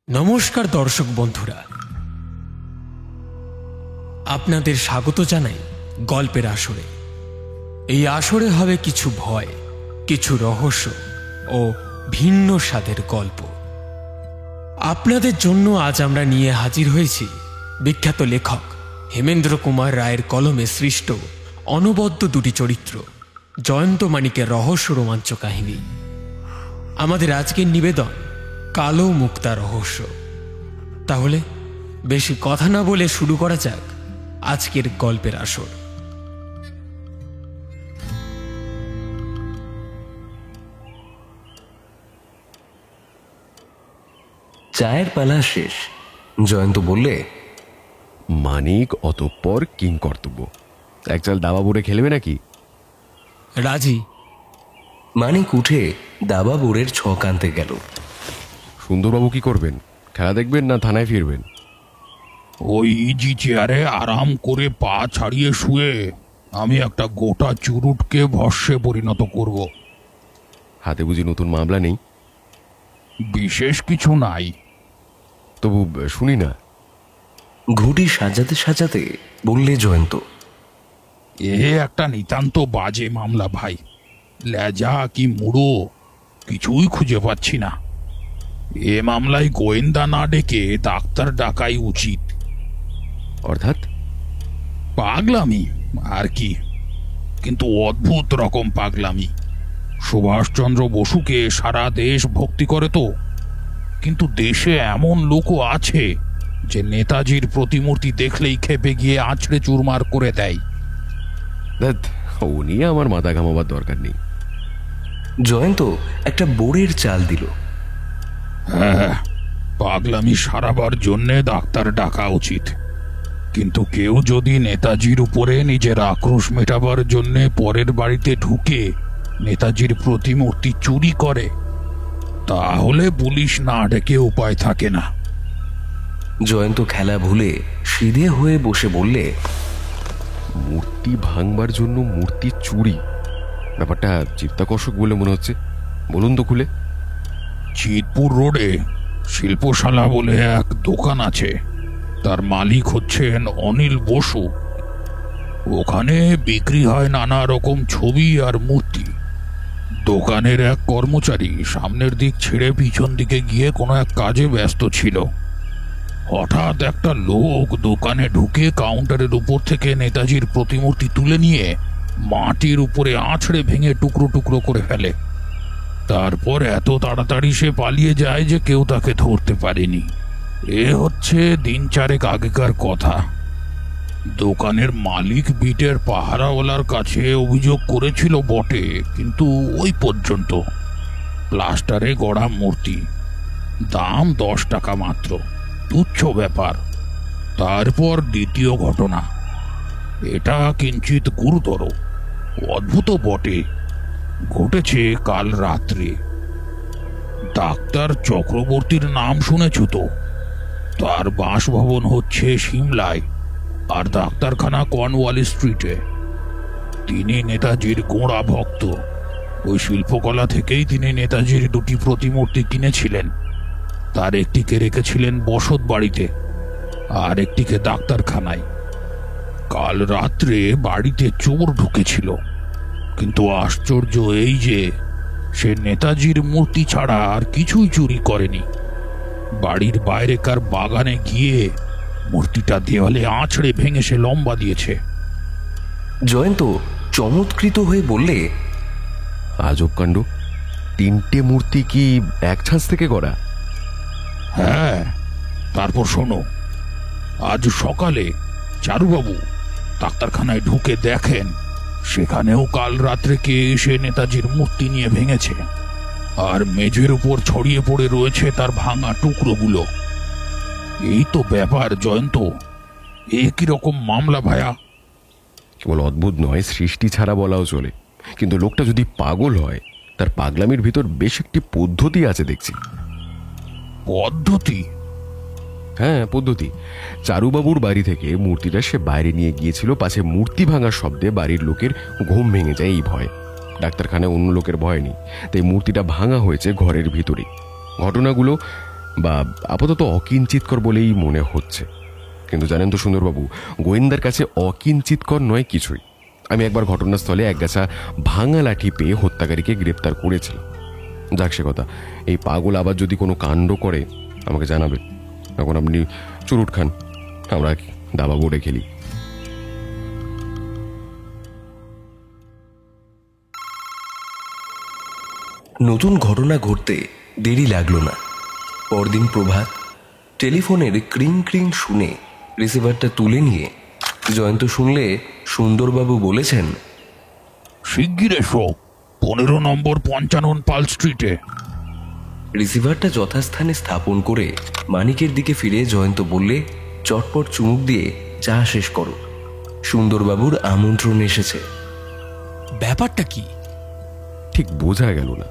নমস্কার দর্শক বন্ধুরা, আপনাদের স্বাগত জানাই গল্পের আসরে। এই আসরে হবে কিছু ভয়, কিছু রহস্য ও ভিন্ন স্বাদের গল্প। আপনাদের জন্য আজ আমরা নিয়ে হাজির হয়েছি বিখ্যাত লেখক হেমেন্দ্র কুমার রায়ের কলমে সৃষ্ট অনবদ্য দুটি চরিত্র জয়ন্ত মানিকের রহস্য রোমাঞ্চ কাহিনী। আমাদের আজকের নিবেদন কালো মুক্তা রহস্য। তাহলে বেশি কথা না বলে শুরু করা যাক আজকের গল্পের আসর। চায়ের পালা শেষ। জয়ন্ত বললে, মানিক অতঃপর কিং কর্তব্য এক চাল দাবা বুড়ে খেলবে নাকি? রাজি। মানিক উঠে দাবা বোর্ডের ছক আনতে গেল। সুন্দরবাবু কি করবেন? খেলা দেখবেন না থানায় ফিরবেন? ওই ইজি চেয়ারে আরাম করে পা ছাড়িয়ে শুয়ে আমি একটা গোটা চুরুটকে ভস্যে পরিণত করব। হাতে বুঝি নতুন মামলা নেই? বিশেষ কিছু নাই। তবু শুনি না। ঘুটি সাজাতে সাজাতে বললে জয়ন্ত, এ একটা নিতান্ত বাজে মামলা ভাই। লেজা কি মুড়ো কিছুই খুঁজে পাচ্ছি না। এ মামলায় গোয়েন্দা না ডেকে ডাক্তার ডাকাই উচিত। অর্থাৎ? পাগলামি আর কি, কিন্তু অদ্ভুত রকম পাগলামি। সুভাষচন্দ্র বসুকে সারা দেশ ভক্তি করে তো, কিন্তু দেশে এমন লোকও আছে যে নেতাজির প্রতিমূর্তি দেখলেই খেপে গিয়ে আছড়ে চুরমার করে দেয়। ধ্যাৎ, ও নিয়ে আমার মাথা ঘামাবার দরকার নেই। জয়ন্ত একটা বোর্ডের চাল দিল। হ্যাঁ, পাগলামি সারাবার জন্যে ডাক্তার ডাকা উচিত। কিন্তু কেউ যদি নেতাজির উপরে নিজের আক্রোশ মেটাবার জন্যে পরের বাড়িতে ঢুকে নেতাজির প্রতিমূর্তি চুরি করে, তাহলে পুলিশ না ডেকে উপায় থাকে না। জয়ন্ত খেলা ভুলে সিধে হয়ে বসে বললে, মূর্তি ভাঙবার জন্য মূর্তি চুরি? ব্যাপারটা চিত্তাকর্ষক বলে মনে হচ্ছে। বলুন তো খুলে। চিতপুর রোডে শিল্পশালা বলে এক দোকান আছে, তার মালিক হচ্ছেন অনিল বসু। ওখানে বিক্রি হয় নানা রকম ছবি আর মূর্তি। দোকানের এক কর্মচারী সামনের দিক ছেড়ে পিছন দিকে গিয়ে কোনো এক কাজে ব্যস্ত ছিল। হঠাৎ একটা লোক দোকানে ঢুকে কাউন্টারের উপর থেকে নেতাজির প্রতিমূর্তি তুলে নিয়ে মাটির উপরে আছড়ে ভেঙে টুকরো টুকরো করে ফেলে। তারপর এত তাড়াতাড়ি সে পালিয়ে যায় যে কেউ তাকে ধরতে পারেনি। এ হচ্ছে দিন চারেক আগেকার কথা। দোকানের মালিক বিটের পাহারাওয়ালার কাছে অভিযোগ করেছিল বটে, কিন্তু ওই পর্যন্ত। প্লাস্টারে গড়া মূর্তি, দাম 10 টাকা মাত্র, তুচ্ছ ব্যাপার। তারপর দ্বিতীয় ঘটনা, এটা কিঞ্চিত গুরুতর, অদ্ভুত বটে। ঘটেছে কাল রাত্রে। ডাক্তার চক্রবর্তীর নাম শুনেছ তো? তার বাসভবন হচ্ছে সিমলায়, আর ডাক্তারখানা কর্নওয়ালিস স্ট্রিটে। তিনি নেতাজির গোঁড়া ভক্ত। ওই শিল্পকলা থেকেই তিনি নেতাজির দুটি প্রতিমূর্তি কিনেছিলেন। তার একটিকে রেখেছিলেন বসত বাড়িতে, আর একটিকে ডাক্তারখানায়। কাল রাত্রে বাড়িতে চোর ঢুকেছিল, কিন্তু আশ্চর্য এই যে সে নেতাজির মূর্তি ছাড়া আর কিছুই চুরি করেনি। বাড়ির বাইরেকার বাগানে গিয়ে মূর্তিটা দেওয়ালে আছড়ে ভেঙে সে লম্বা দিয়েছে। জয়ন্ত চমৎকৃত হয়ে বললে, আজব কাণ্ড। 3টে মূর্তি কি এক ছাঁচ থেকে করা? হ্যাঁ, তারপর শোনো, আজ সকালে চারুবাবু ডাক্তারখানায় ঢুকে দেখেন সেখানেও কাল রাত্রে কে এসে নেতাজির মূর্তি নিয়ে ভেঙেছে, আর মেঝের উপর ছড়িয়ে পড়ে রয়েছে তার ভাঙা টুকরোগুলো। এই তো ব্যাপার জয়ন্ত। এ কি রকম মামলা ভায়া? কেবল অদ্ভুত নয়, সৃষ্টি ছাড়া বলাও চলে। কিন্তু লোকটা যদি পাগল হয়, তার পাগলামির ভিতর বেশ একটি পদ্ধতি আছে দেখছি। পদ্ধতি? হ্যাঁ, পদ্ধতি। চারুবাবুর বাড়ি থেকে মূর্তিটা সে বাইরে নিয়ে গিয়েছিল, পাছে মূর্তি ভাঙার শব্দে বাড়ির লোকের ঘুম ভেঙে যায় এই ভয়। ডাক্তারখানায় অন্য লোকের ভয় নেই, তাই মূর্তিটা ভাঙা হয়েছে ঘরের ভিতরে। ঘটনাগুলো বা আপাতত অকিঞ্চিতকর বলেই মনে হচ্ছে। কিন্তু জানেন তো সুন্দরবাবু, গোয়েন্দার কাছে অকিঞ্চিতকর নয় কিছুই। আমি একবার ঘটনাস্থলে একগাছা ভাঙা লাঠি পেয়ে হত্যাকারীকে গ্রেপ্তার করেছিলাম। যাক সে কথা, এই পাগল আবার যদি কোনো কাণ্ড করে আমাকে জানাবে। এখন আপনি চুরুট খান, আমরা দাবা বোর্ডে খেলি। নতুন ঘটনা ঘটতে দেরি লাগলো না। পরদিন প্রভাত টেলিফোনের ক্রিং ক্রিং শুনে রিসিভারটা তুলে নিয়ে জয়ন্ত শুনলে সুন্দরবাবু বলেছেন, শিগগির এসো, 15 নম্বর 55 পাল স্ট্রিটে। রিসিভারটা যথাস্থানে স্থাপন করে মানিকের দিকে ফিরে জয়ন্ত বললে, চটপট চুমুক দিয়ে চা শেষ করো, সুন্দরবাবুর আমন্ত্রণ এসেছে। ব্যাপারটা কি? ঠিক বোঝা গেল না।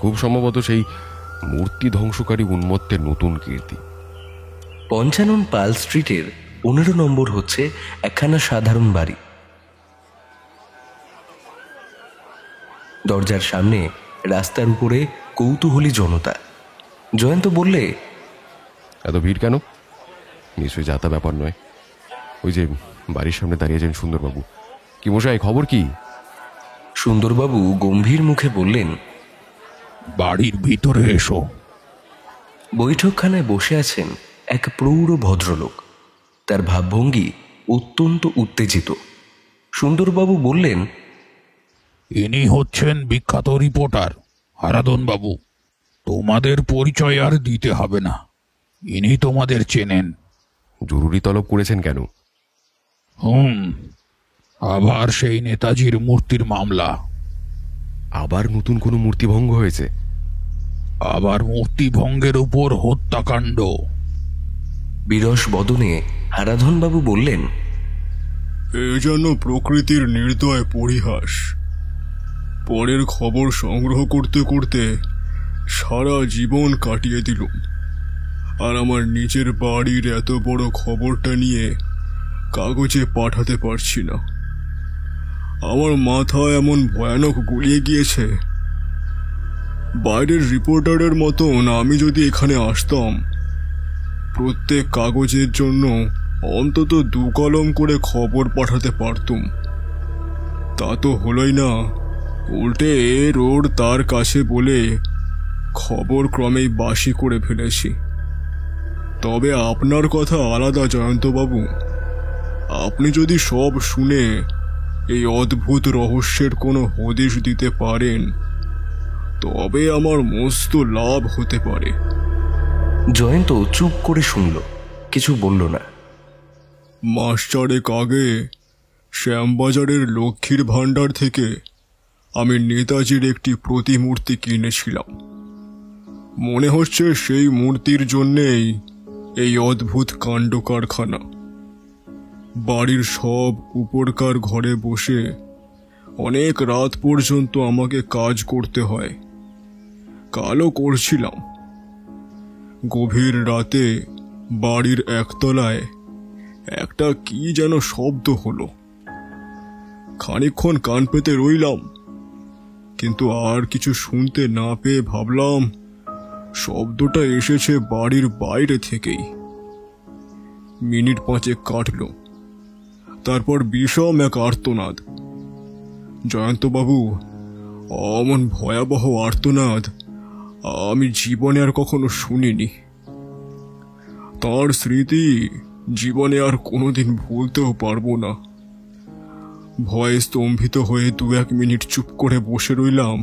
খুব সম্ভবত সেই মূর্তি ধ্বংসকারী উন্মত্তের নতুন কীর্তি। 55 পাল স্ট্রিটের 15 নম্বর হচ্ছে একখানা সাধারণ বাড়ি। দরজার সামনে রাস্তার উপরে কৌতূহলী জনতা। জয়ন্ত বললে, এত ভিড় কেন? নিশ্চয়ই যাতা ব্যাপার নয়। ওই যে বাড়ির সামনে দাঁড়িয়েছেন সুন্দরবাবু। কি মশাই, খবর কি? সুন্দরবাবু গম্ভীর মুখে বললেন, বাড়ির ভিতরে এসো। বৈঠকখানায় বসে আছেন এক প্রৌঢ় ভদ্রলোক। তার ভাবভঙ্গি অত্যন্ত উত্তেজিত। সুন্দরবাবু বললেন, ইনি হচ্ছেন বিখ্যাত রিপোর্টার হারাধন বাবু। তোমাদের পরিচয় আর দিতে হবে না, ইনি তোমাদের চেনেন। জরুরি তলব করেছেন কেন? আবার সেই নেতাজির মূর্তির মামলা। আবার নতুন কোনো মূর্তি ভঙ্গ হয়েছে? আবার মূর্তি ভঙ্গের উপর হত্যাকাণ্ড। বিরস বদনে হারাধনবাবু বললেন, এ যেন প্রকৃতির নির্দয় পরিহাস। পরের খবর সংগ্রহ করতে করতে সারা জীবন কাটিয়ে দিলুম, আর আমার নিজের বাড়ির এত বড় খবরটা নিয়ে কাগজে পাঠাতে পারছি না। আমার মাথা এমন ভয়ানক গুলিয়ে গিয়েছে। বাইরের রিপোর্টারের মতন আমি যদি এখানে আসতাম, প্রত্যেক কাগজের জন্য অন্তত 2 কলম করে খবর পাঠাতে পারতুম। তা তো হলোই না, উল্টে রোড তার কাছে বলে খবর ক্রমেই বাসি করে ফেলেছি। তবে আপনার কথা আলাদা জয়ন্তবাবু। আপনি যদি সব শুনে এই অদ্ভুত রহস্যের কোনো হদিশ দিতে পারেন, তবে আমার মস্ত লাভ হতে পারে। জয়ন্ত চুপ করে শুনল, কিছু বলল না। মাস 4 আগে শ্যামবাজারের লক্ষ্মীর ভাণ্ডার থেকে আমি নেতাজির একটি প্রতিমূর্তি কিনেছিলাম। মনে হচ্ছে সেই মূর্তির জন্যেই এই অদ্ভুত কাণ্ড কারখানা। বাড়ির সব উপরকার ঘরে বসে অনেক রাত পর্যন্ত আমাকে কাজ করতে হয়। কালও করছিলাম। গভীর রাতে বাড়ির একতলায় একটা কি যেন শব্দ হলো। খানিকক্ষণ কান পেতে রইলাম, কিন্তু আর কিছু শুনতে না পেয়ে ভাবলাম শব্দটা এসেছে বাড়ির বাইরে থেকেই। মিনিট 5 কাটল, তারপর বিষম এক আর্তনাদ। জয়ন্তবাবু, অমন ভয়াবহ আর্তনাদ আমি জীবনে আর কখনো শুনিনি। তার স্মৃতি জীবনে আর কোনোদিন ভুলতেও পারবো না। ভয়ে স্তম্ভিত হয়ে 2-1 মিনিট চুপ করে বসে রইলাম।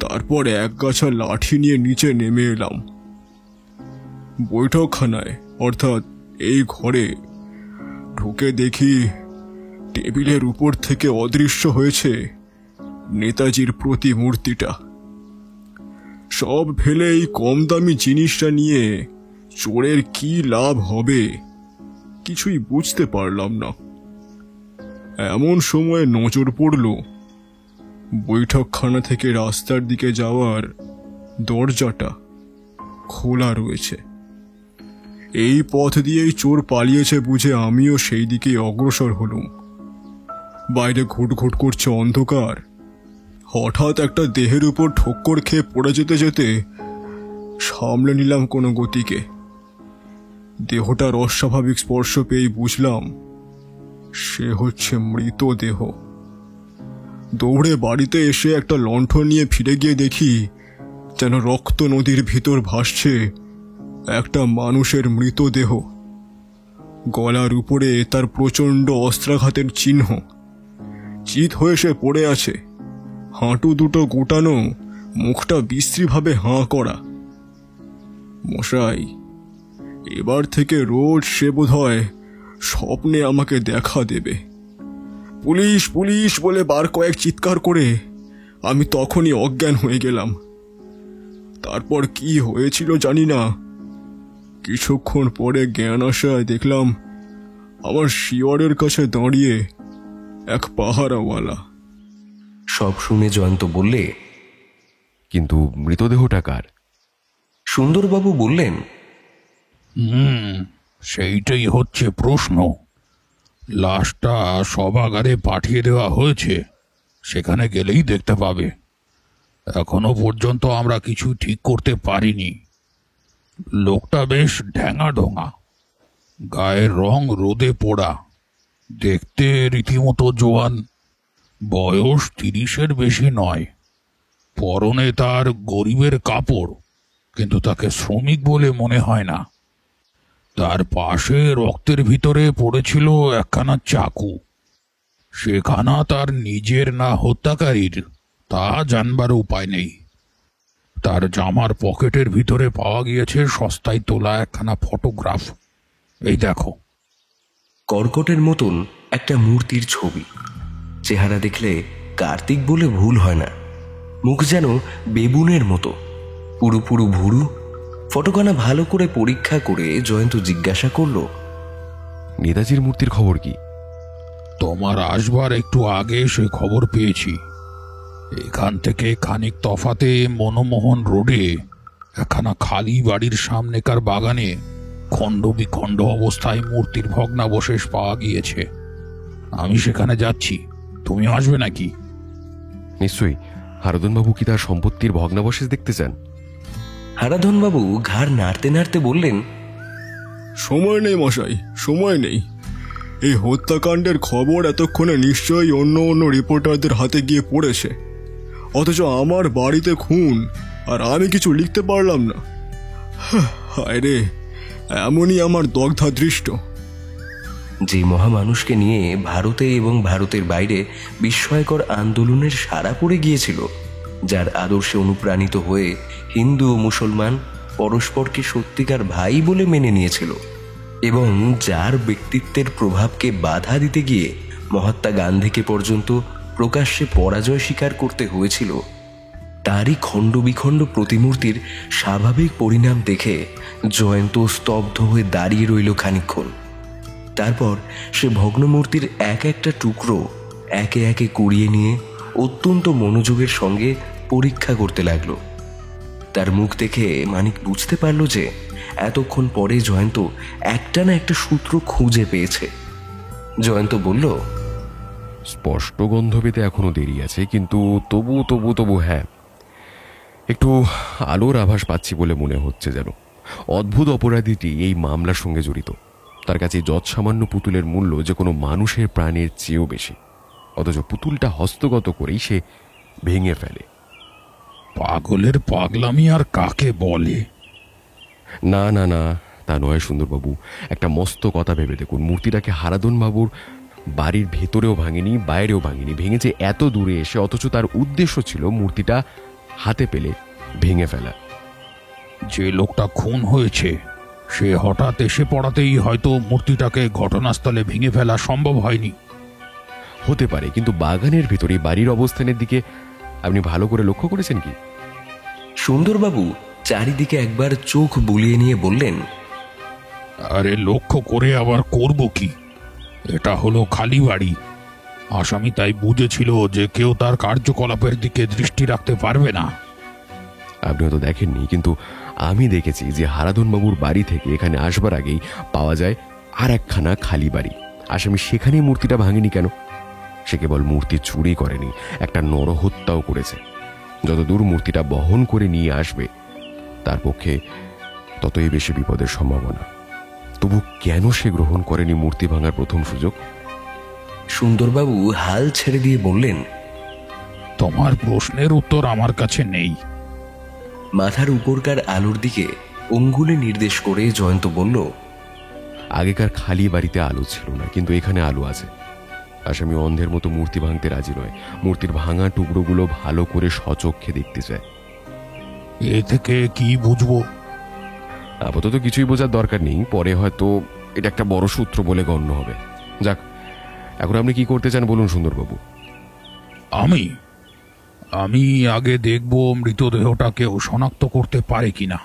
তারপর একগাছা লাঠি নিয়ে নিচে নেমে এলাম। বৈঠকখানায় অর্থাৎ এই ঘরে ঢুকে দেখি টেবিলের উপর থেকে অদৃশ্য হয়েছে নেতাজির প্রতিমূর্তিটা। সব ফেলে এই কম দামি জিনিসটা নিয়ে চোরের কি লাভ হবে কিছুই বুঝতে পারলাম না। এমন সময় নজর পড়ল বৈঠকখানা থেকে রাস্তার দিকে যাওয়ার দরজাটা খোলা রয়েছে। এই পথ দিয়েই চোর পালিয়েছে বুঝে আমিও সেই দিকে অগ্রসর হলুম। বাইরে ঘুটঘুট করছে অন্ধকার। হঠাৎ একটা দেহের উপর ঠক্কর খেয়ে পড়ে যেতে যেতে সামলে নিলাম কোনো গতিকে। দেহটার অস্বাভাবিক স্পর্শ পেয়েই বুঝলাম সে হচ্ছে মৃতদেহ। দৌড়ে বাড়িতে এসে একটা লণ্ঠন নিয়ে ফিরে গিয়ে দেখি যেন রক্ত নদীর ভিতর ভাসছে একটা মানুষের মৃতদেহ। গলার উপরে তার প্রচণ্ড অস্ত্রাঘাতের চিহ্ন। চিত হয়ে সে পড়ে আছে, হাঁটু দুটো গোটানো, মুখটা বিশ্রীভাবে হাঁ করা। মশাই, এবার থেকে রোজ সে বোধহয় স্বপ্নে আমাকে দেখা দেবে। পুলিশ পুলিশ বলে বার কয়েক চিৎকার করে আমি তখনই অজ্ঞান হয়ে গেলাম। তারপর কি হয়েছিল জানি না, কিছুক্ষণ পরে জ্ঞান আসায় দেখলাম আমার শিয়রের কাছে দাঁড়িয়ে এক পাহারাওয়ালা। সব শুনে জয়ন্ত বললে, কিন্তু মৃতদেহটা কার? সুন্দরবাবু বললেন, সেইটাই হচ্ছে প্রশ্ন। লাশটা সভাগারে পাঠিয়ে দেওয়া হয়েছে, সেখানে গেলেই দেখতে পাবে। এখনো পর্যন্ত আমরা কিছু ঠিক করতে পারিনি। লোকটা বেশ ঢ্যাঙা ঢোঙা, গায়ের রং রোদে পোড়া, দেখতে রীতিমতো জোয়ান, বয়স 30-এর বেশি নয়। পরনে তার গরিবের কাপড়, কিন্তু তাকে শ্রমিক বলে মনে হয় না। তার পাশে রক্তের ভিতরে পড়েছিল একখানা চাকু। সেখানা তার নিজের না হত্যাকারীর তা জানবার উপায় নেই। তার জামার পকেটের ভিতরে পাওয়া গিয়েছে সস্তায় তোলা একখানা ফটোগ্রাফ। এই দেখো। কর্কটের মতন একটা মূর্তির ছবি। চেহারা দেখলে কার্তিক বলে ভুল হয় না। মুখ যেন বেবুনের মতো, পুরো ভুরু। ফটোখানা ভালো করে পরীক্ষা করে জয়ন্ত জিজ্ঞাসা করল, নেতাজির মূর্তির খবর কি? তোমার আসবার একটু আগে সে খবর পেয়েছি। এখান থেকে খানিক তফাতে মনমোহন রোডে একখানা খালি বাড়ির সামনেকার বাগানে খণ্ড বিখণ্ড অবস্থায় মূর্তির ভগ্নাবশেষ পাওয়া গিয়েছে। আমি সেখানে যাচ্ছি, তুমি আসবে নাকি? নিশ্চয়ই। হারাধনবাবু কি তার সম্পত্তির ভগ্নাবশেষ দেখতে চান? হারাধনবাবু ঘাড় নাড়তে নাড়তে বললেন, সময় নেই মশাই, সময় নেই। এই হত্যাকাণ্ডের খবর এতক্ষণে নিশ্চয়ই অন্য রিপোর্টারদের হাতে গিয়ে পড়েছে, অথচ আমার বাড়িতে খুন, আর আমি কিছু লিখতে পারলাম না। হায় রে, এমনই আমার দগ্ধা দৃষ্ট। যে মহামানুষকে নিয়ে ভারতে এবং ভারতের বাইরে বিস্ময়কর আন্দোলনের সাড়া পড়ে গিয়েছিল, যার আদর্শে অনুপ্রাণিত হয়ে হিন্দু ও মুসলমান পরস্পরকে সত্যিকার ভাই বলে মেনে নিয়েছিল, এবং যার ব্যক্তিত্বের প্রভাবকে বাধা দিতে গিয়ে মহাত্মা গান্ধীকে পর্যন্ত প্রকাশ্যে পরাজয় স্বীকার করতে হয়েছিল, তারই খণ্ডবিখণ্ড প্রতিমূর্তির স্বাভাবিক পরিণাম দেখে জয়ন্ত স্তব্ধ হয়ে দাঁড়িয়ে রইল খানিকক্ষণ। তারপর সে ভগ্নমূর্তির এক একটা টুকরো একে একে কুড়িয়ে নিয়ে অত্যন্ত মনোযোগের সঙ্গে পরীক্ষা করতে লাগলো। তার মুখ দেখে মানিক বুঝতে পারল যে এতক্ষণ পরে জয়ন্ত একটা না একটা সূত্র খুঁজে পেয়েছে। জয়ন্ত বলল, স্পষ্ট গন্ধ পেতে এখনো দেরি আছে, কিন্তু তবু হ্যাঁ, একটু আলোর আভাস পাচ্ছি বলে মনে হচ্ছে। যেন অদ্ভুত অপরাধীটি এই মামলার সঙ্গে জড়িত। তার কাছে যৎসামান্য পুতুলের মূল্য যে কোনো মানুষের প্রাণের চেয়েও বেশি, অথচ পুতুলটা হস্তগত করেই সে ভেঙে ফেলে। পাগলের পাগলামি আর কাকে বলে? না না না, তা নয় সুন্দরবাবু। একটা মস্ত কথা ভেবে দেখুন, মূর্তিটাকে হারাধনবাবুর বাড়ির ভেতরেও ভাঙেনি, বাইরেও ভাঙেনি, ভেঙেছে এত দূরে এসে, অথচ তার উদ্দেশ্য ছিল মূর্তিটা হাতে পেলে ভেঙে ফেলা। যে লোকটা খুন হয়েছে সে হঠাৎ এসে পড়াতেই হয়তো মূর্তিটাকে ঘটনাস্থলে ভেঙে ফেলা সম্ভব হয়নি। হতে পারে, কিন্তু বাগানের ভিতরে বাড়ির অবস্থানের দিকে আপনি ভালো করে লক্ষ্য করেছেন কি? সুন্দরবাবু চারিদিকে একবার চোখ বুলিয়ে নিয়ে বললেন, আরে লক্ষ্য করে আবার করব কি? এটা হলো খালি বাড়ি। আসামি তাই বুঝেছিল যে কেউ তার কার্যকলাপের দিকে দৃষ্টি রাখতে পারবে না। আপনি হয়তো দেখেননি, কিন্তু আমি দেখেছি যে হারাধনবাবুর বাড়ি থেকে এখানে আসবার আগেই পাওয়া যায় আর একখানা খালি বাড়ি। আসামি সেখানেই মূর্তিটা ভাঙেনি কেন? সে কেবল মূর্তি চুরি করেনি, একটা নরহত্যাও করেছে। যতদূর মূর্তিটা বহন করে নিয়ে আসবে তার পক্ষে ততই বেশি বিপদের সম্ভাবনা। তবু কেন সে গ্রহণ করেনি মূর্তি ভাঙার প্রথম সুযোগ? সুন্দরবাবু হাল ছেড়ে দিয়ে বললেন, তোমার প্রশ্নের উত্তর আমার কাছে নেই। মাথার উপরকার আলোর দিকে অঙ্গুলে নির্দেশ করে জয়ন্ত বলল, আগেকার খালি বাড়িতে আলো ছিল না, কিন্তু এখানে আলো আছে। আসামি অন্ধের মতো মূর্তি ভাঙতে রাজি নয়, মূর্তির ভাঙা টুকরোগুলো ভালো করে সচক্ষে দেখতে চায়। এ থেকে কি বুঝবো? আপাতত কিছুই বোঝার দরকার নেই, পরে হয়তো এটা একটা বড় সূত্র বলে গণ্য হবে। যাক, এখন আপনি কি করতে চান বলুন সুন্দরবাবু। আমি আগে দেখব মৃতদেহটা কেউ শনাক্ত করতে পারে কিনা।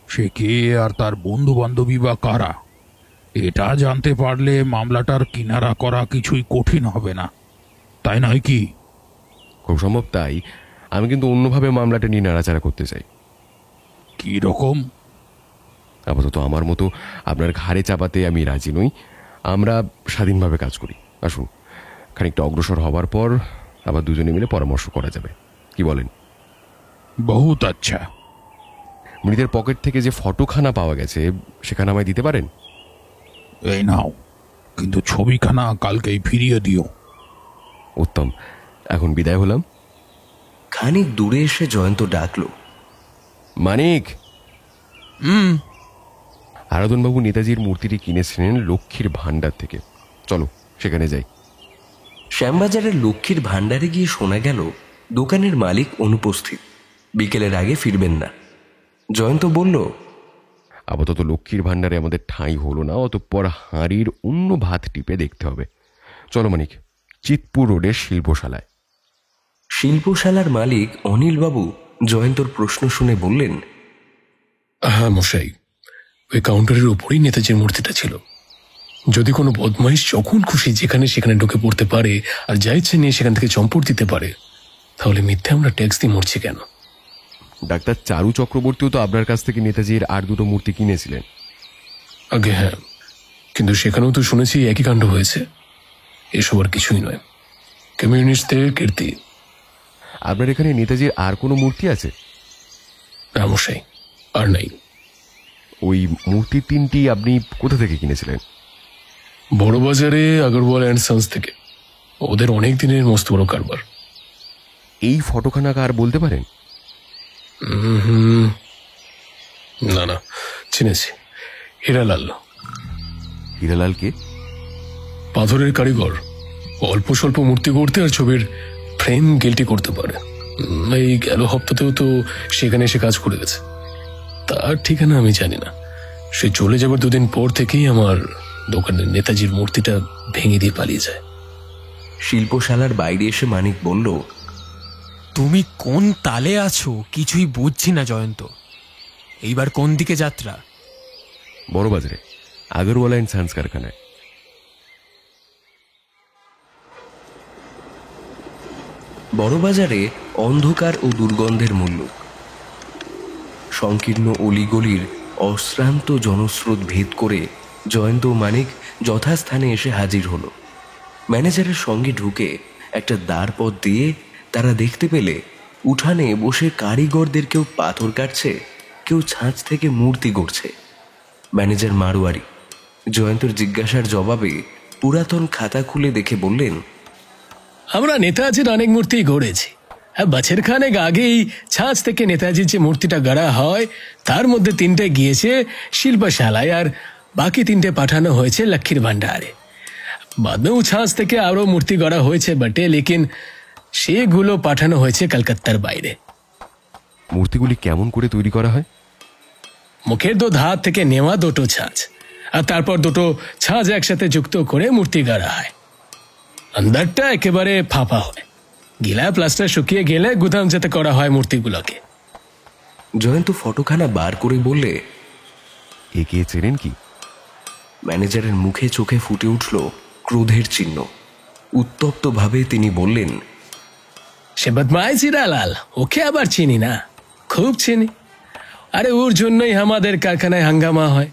সে কে আর তার বন্ধু বান্ধবী বা কারা, এটা জানতে পারলে মামলাটার কিনারা করা কিছুই কঠিন হবে না, তাই নয় কি? খুব সম্ভব তাই। আমি কিন্তু অন্যভাবে মামলাটা নিয়ে নাড়াচাড়া করতে চাই। কি রকম? আপাতত আমার মতো আপনার ঘাড়ে চাপাতে আমি রাজি নই। আমরা স্বাধীনভাবে কাজ করি। আসুন, খানিকটা অগ্রসর হবার পর আবার দুজনে মিলে পরামর্শ করা যাবে, কি বলেন? বহুত আচ্ছা। মৃতের পকেট থেকে যে ফটোখানা পাওয়া গেছে সেখানে আমায় দিতে পারেন? এই নাও, কিন্তু ছবিখানা কালকেই ফিরিয়ে দিও। উত্তম, এখন বিদায় হলাম। খানিক দূরে এসে জয়ন্ত ডাকল, মানিক। আরাধনবাবু নেতাজির মূর্তিটি কিনেছিলেন লক্ষ্মীর ভাণ্ডার থেকে, চলো সেখানে যাই। শ্যামবাজারের লক্ষ্মীর ভাণ্ডারে গিয়ে শোনা গেল দোকানের মালিক অনুপস্থিত, বিকেলের আগে ফিরবেন না। জয়ন্ত বলল, আপাতত লক্ষ্মীর ভাণ্ডারে আমাদের ঠাঁই হলো না, অতঃপর হাঁড়ির অন্য ভাত টিপে দেখতে হবে। চলো মানিক, চিতপুর রোডের শিল্পশালায়। শিল্পশালার মালিক অনিলবাবু জয়ন্তর প্রশ্ন শুনে বললেন, হ্যাঁ মশাই, ওই কাউন্টারের উপরেই নেতাজির মূর্তিটা ছিল। যদি কোনো বদমাইশ যখন খুশি যেখানে সেখানে ঢুকে পড়তে পারে আর যা ইচ্ছে নিয়ে সেখান থেকে চম্পট দিতে পারে, তাহলে মিথ্যে আমরা ট্যাক্স দিয়ে মরছি কেন? ডাক্তার চারু চক্রবর্তীও তো আপনার কাছ থেকে নেতাজির আর দুটো মূর্তি কিনেছিলেন। আগে হ্যাঁ, কিন্তু সেখানেও তো শুনেছি একই কাণ্ড হয়েছে। এসব আর কিছুই নয়, কমিউনিস্টদের কীর্তি। আপনার এখানে নেতাজির আর কোনো মূর্তি আছে? না মশাই, আর নাই। ওই মূর্তি তিনটি আপনি কোথা থেকে কিনেছিলেন? বড় বাজারে আগরওয়াল অ্যান্ড সন্স থেকে। ওদের অনেক দিনের মস্ত বড় কারবার। এই ফটোখানা কার বলতে পারেন? না না, চিনেছি, হীরালাল। হীরালালকে? পাথরের কারিগর, অল্প স্বল্প মূর্তি করতে আর ছবির ফ্রেম গিল্টি করতে পারে। এই গেল হপ্তাতেও তো সেখানে এসে কাজ করে গেছে। তার ঠিকানা আমি জানি না। সে চলে যাবার দুদিন পর থেকেই আমার দোকানের নেতাজির মূর্তিটা ভেঙে দিয়ে পালিয়ে যায়। শিল্পশালার বাইরে এসে মানিক বলল, তুমি কোন তালে আছো কিছুই বুঝছি না জয়ন্ত। এইবার কোন দিকে যাত্রা? বড় বাজারে, আগরওয়ালা অ্যান্ড সন্স কারখানায়। বড়বাজারে অন্ধকার ও দুর্গন্ধের মূল্য। সংকীর্ণ অলিগলির অশ্রান্ত জনস্রোত ভেদ করে জয়ন্ত ও মানিক যথাস্থানে এসে হাজির হলো। ম্যানেজারের সঙ্গে ঢুকে একটা দ্বার পথ দিয়ে তারা দেখতে পেলে উঠানে বসে কারিগরদের কেউ পাথর কাটছে, কেউ ছাঁচ থেকে মূর্তি গড়ছে। ম্যানেজার মারোয়ারি জয়ন্তর জিজ্ঞাসার জবাবে পুরাতন খাতা খুলে দেখে বললেন, আমরা নেতাজির অনেক মূর্তি গড়েছি। বছর খানেক আগেই ছাঁচ থেকে নেতাজির যে মূর্তিটা গড়া হয় তার মধ্যে 3টে গিয়েছে শিল্পশালায় আর বাকি 3টে পাঠানো হয়েছে লক্ষ্মীর ভান্ডারে। বাদেও ছাঁচ থেকে আরো মূর্তি গড়া হয়েছে বটে, লেকিন সেগুলো পাঠানো হয়েছে কলকাতার বাইরে। মূর্তিগুলি কেমন করে তৈরি করা হয়? মুখের 2 ধার থেকে নেওয়া 2টো ছাঁচ আর তারপর 2টো ছাঁচ একসাথে যুক্ত করে মূর্তি গড়া হয়। অন্দরটা একেবারে ফাঁপা হয়, গিলা প্লাস্টার শুকিয়ে গেলে গুদাম যাতে করা হয় মূর্তিগুলোকে। জয়ন্ত ফটোখানা বার করে বললে, একে চেনেন কি? ম্যানেজারের মুখে চোখে ফুটে উঠল ক্রোধের চিহ্ন। উত্তপ্তভাবে তিনি বললেন, সে বদমাইশ হীরালাল, ওকে আবার চিনি না? খুব চিনি। আরে ওর জন্যই আমাদের কারখানায় হাঙ্গামা হয়।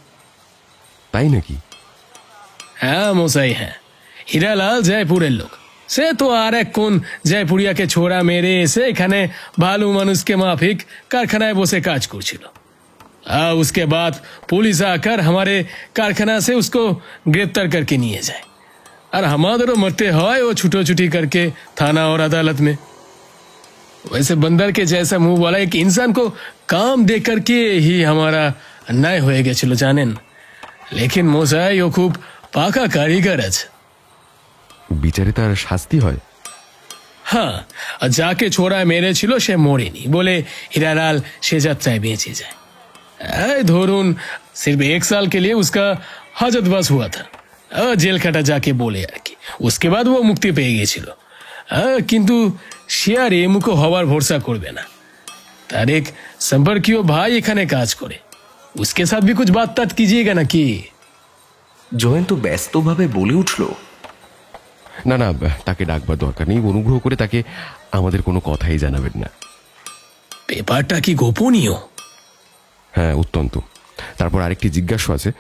তাই নাকি? হ্যাঁ মশাই, হ্যাঁ। হীরালাল জয়পুরের লোক। সে তো আর এক কোন জয়পুরিয়াকে ছোড়া মেরে এসে এখানে ভালো মানুষকে মাফিক কারখানায় বসে কাজ করছিল। उसके बाद पुलिस आकर हमारे कारखाना से उसको गिरफ्तार करके निয়ে যায় और हमारे मरते হয় वो छुटो-छुटी करके थाना और अदालत में। वैसे बंदर के जैसा मुंह वाला एक इंसान को काम दे करके ही हमारा अन्याय হয়ে গেছিল জানেন। लेकिन মশাই ও খুব পাকা কারিগর আছে। বিচারে তার শাস্তি হয়? হ্যাঁ, যাকে ছোড়া মেরেছিল সে মরেনি বলে হিরালাল সে যাত্রায় বেঁচে যায়। ধরুন सिर्फ 1 साल के लिए उसका हाजतबास हुआ था, जेल काटा जाके बोले আর কি। उसके बाद वो मुक्ति পেয়ে গিয়েছিল। কিন্তু সে আর এমুখো হওয়ার ভরসা করবে না। তার এক সম্পর্কীয় ভাই এখানে কাজ করে, उसके साथ भी कुछ बात तात कीजिएगा ना কি? জয়ন্ত ব্যস্তভাবে বলে উঠল, না না, তাকে ডাকবার দরকার নেই। অনুগ্রহ করে তাকে আমাদের কোনো কথাই জানাবেন না। ব্যাপারটা কি গোপনীয়? হ্যাঁ, অত্যন্ত। তারপর আরেকটি জিজ্ঞাসা আছে।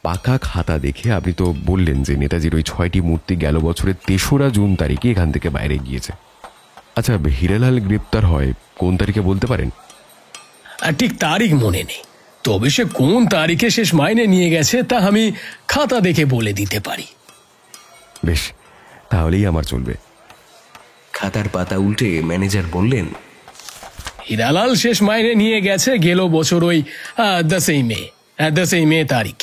পাকা খাতা দেখে আপনি তো বললেন যে নেতাজির ওই 6টি মূর্তি গেল বছরের 3রা জুন তারিখে এখান থেকে বাইরে গিয়েছে। আচ্ছা, হিরালাল গ্রেপ্তার হয় কোন তারিখে বলতে পারেন? ঠিক তারিখ মনে নেই, তবে সে কোন তারিখে শেষ মাইনে নিয়ে গেছে তা আমি খাতা দেখে বলে দিতে পারি। বেশ, তাহলেই আমার চলবে। খাতার পাতা উল্টে ম্যানেজার বললেন, হিরালাল শেষ মাইনে নিয়ে গেছে গেল বছর ওই 10 मई तारीख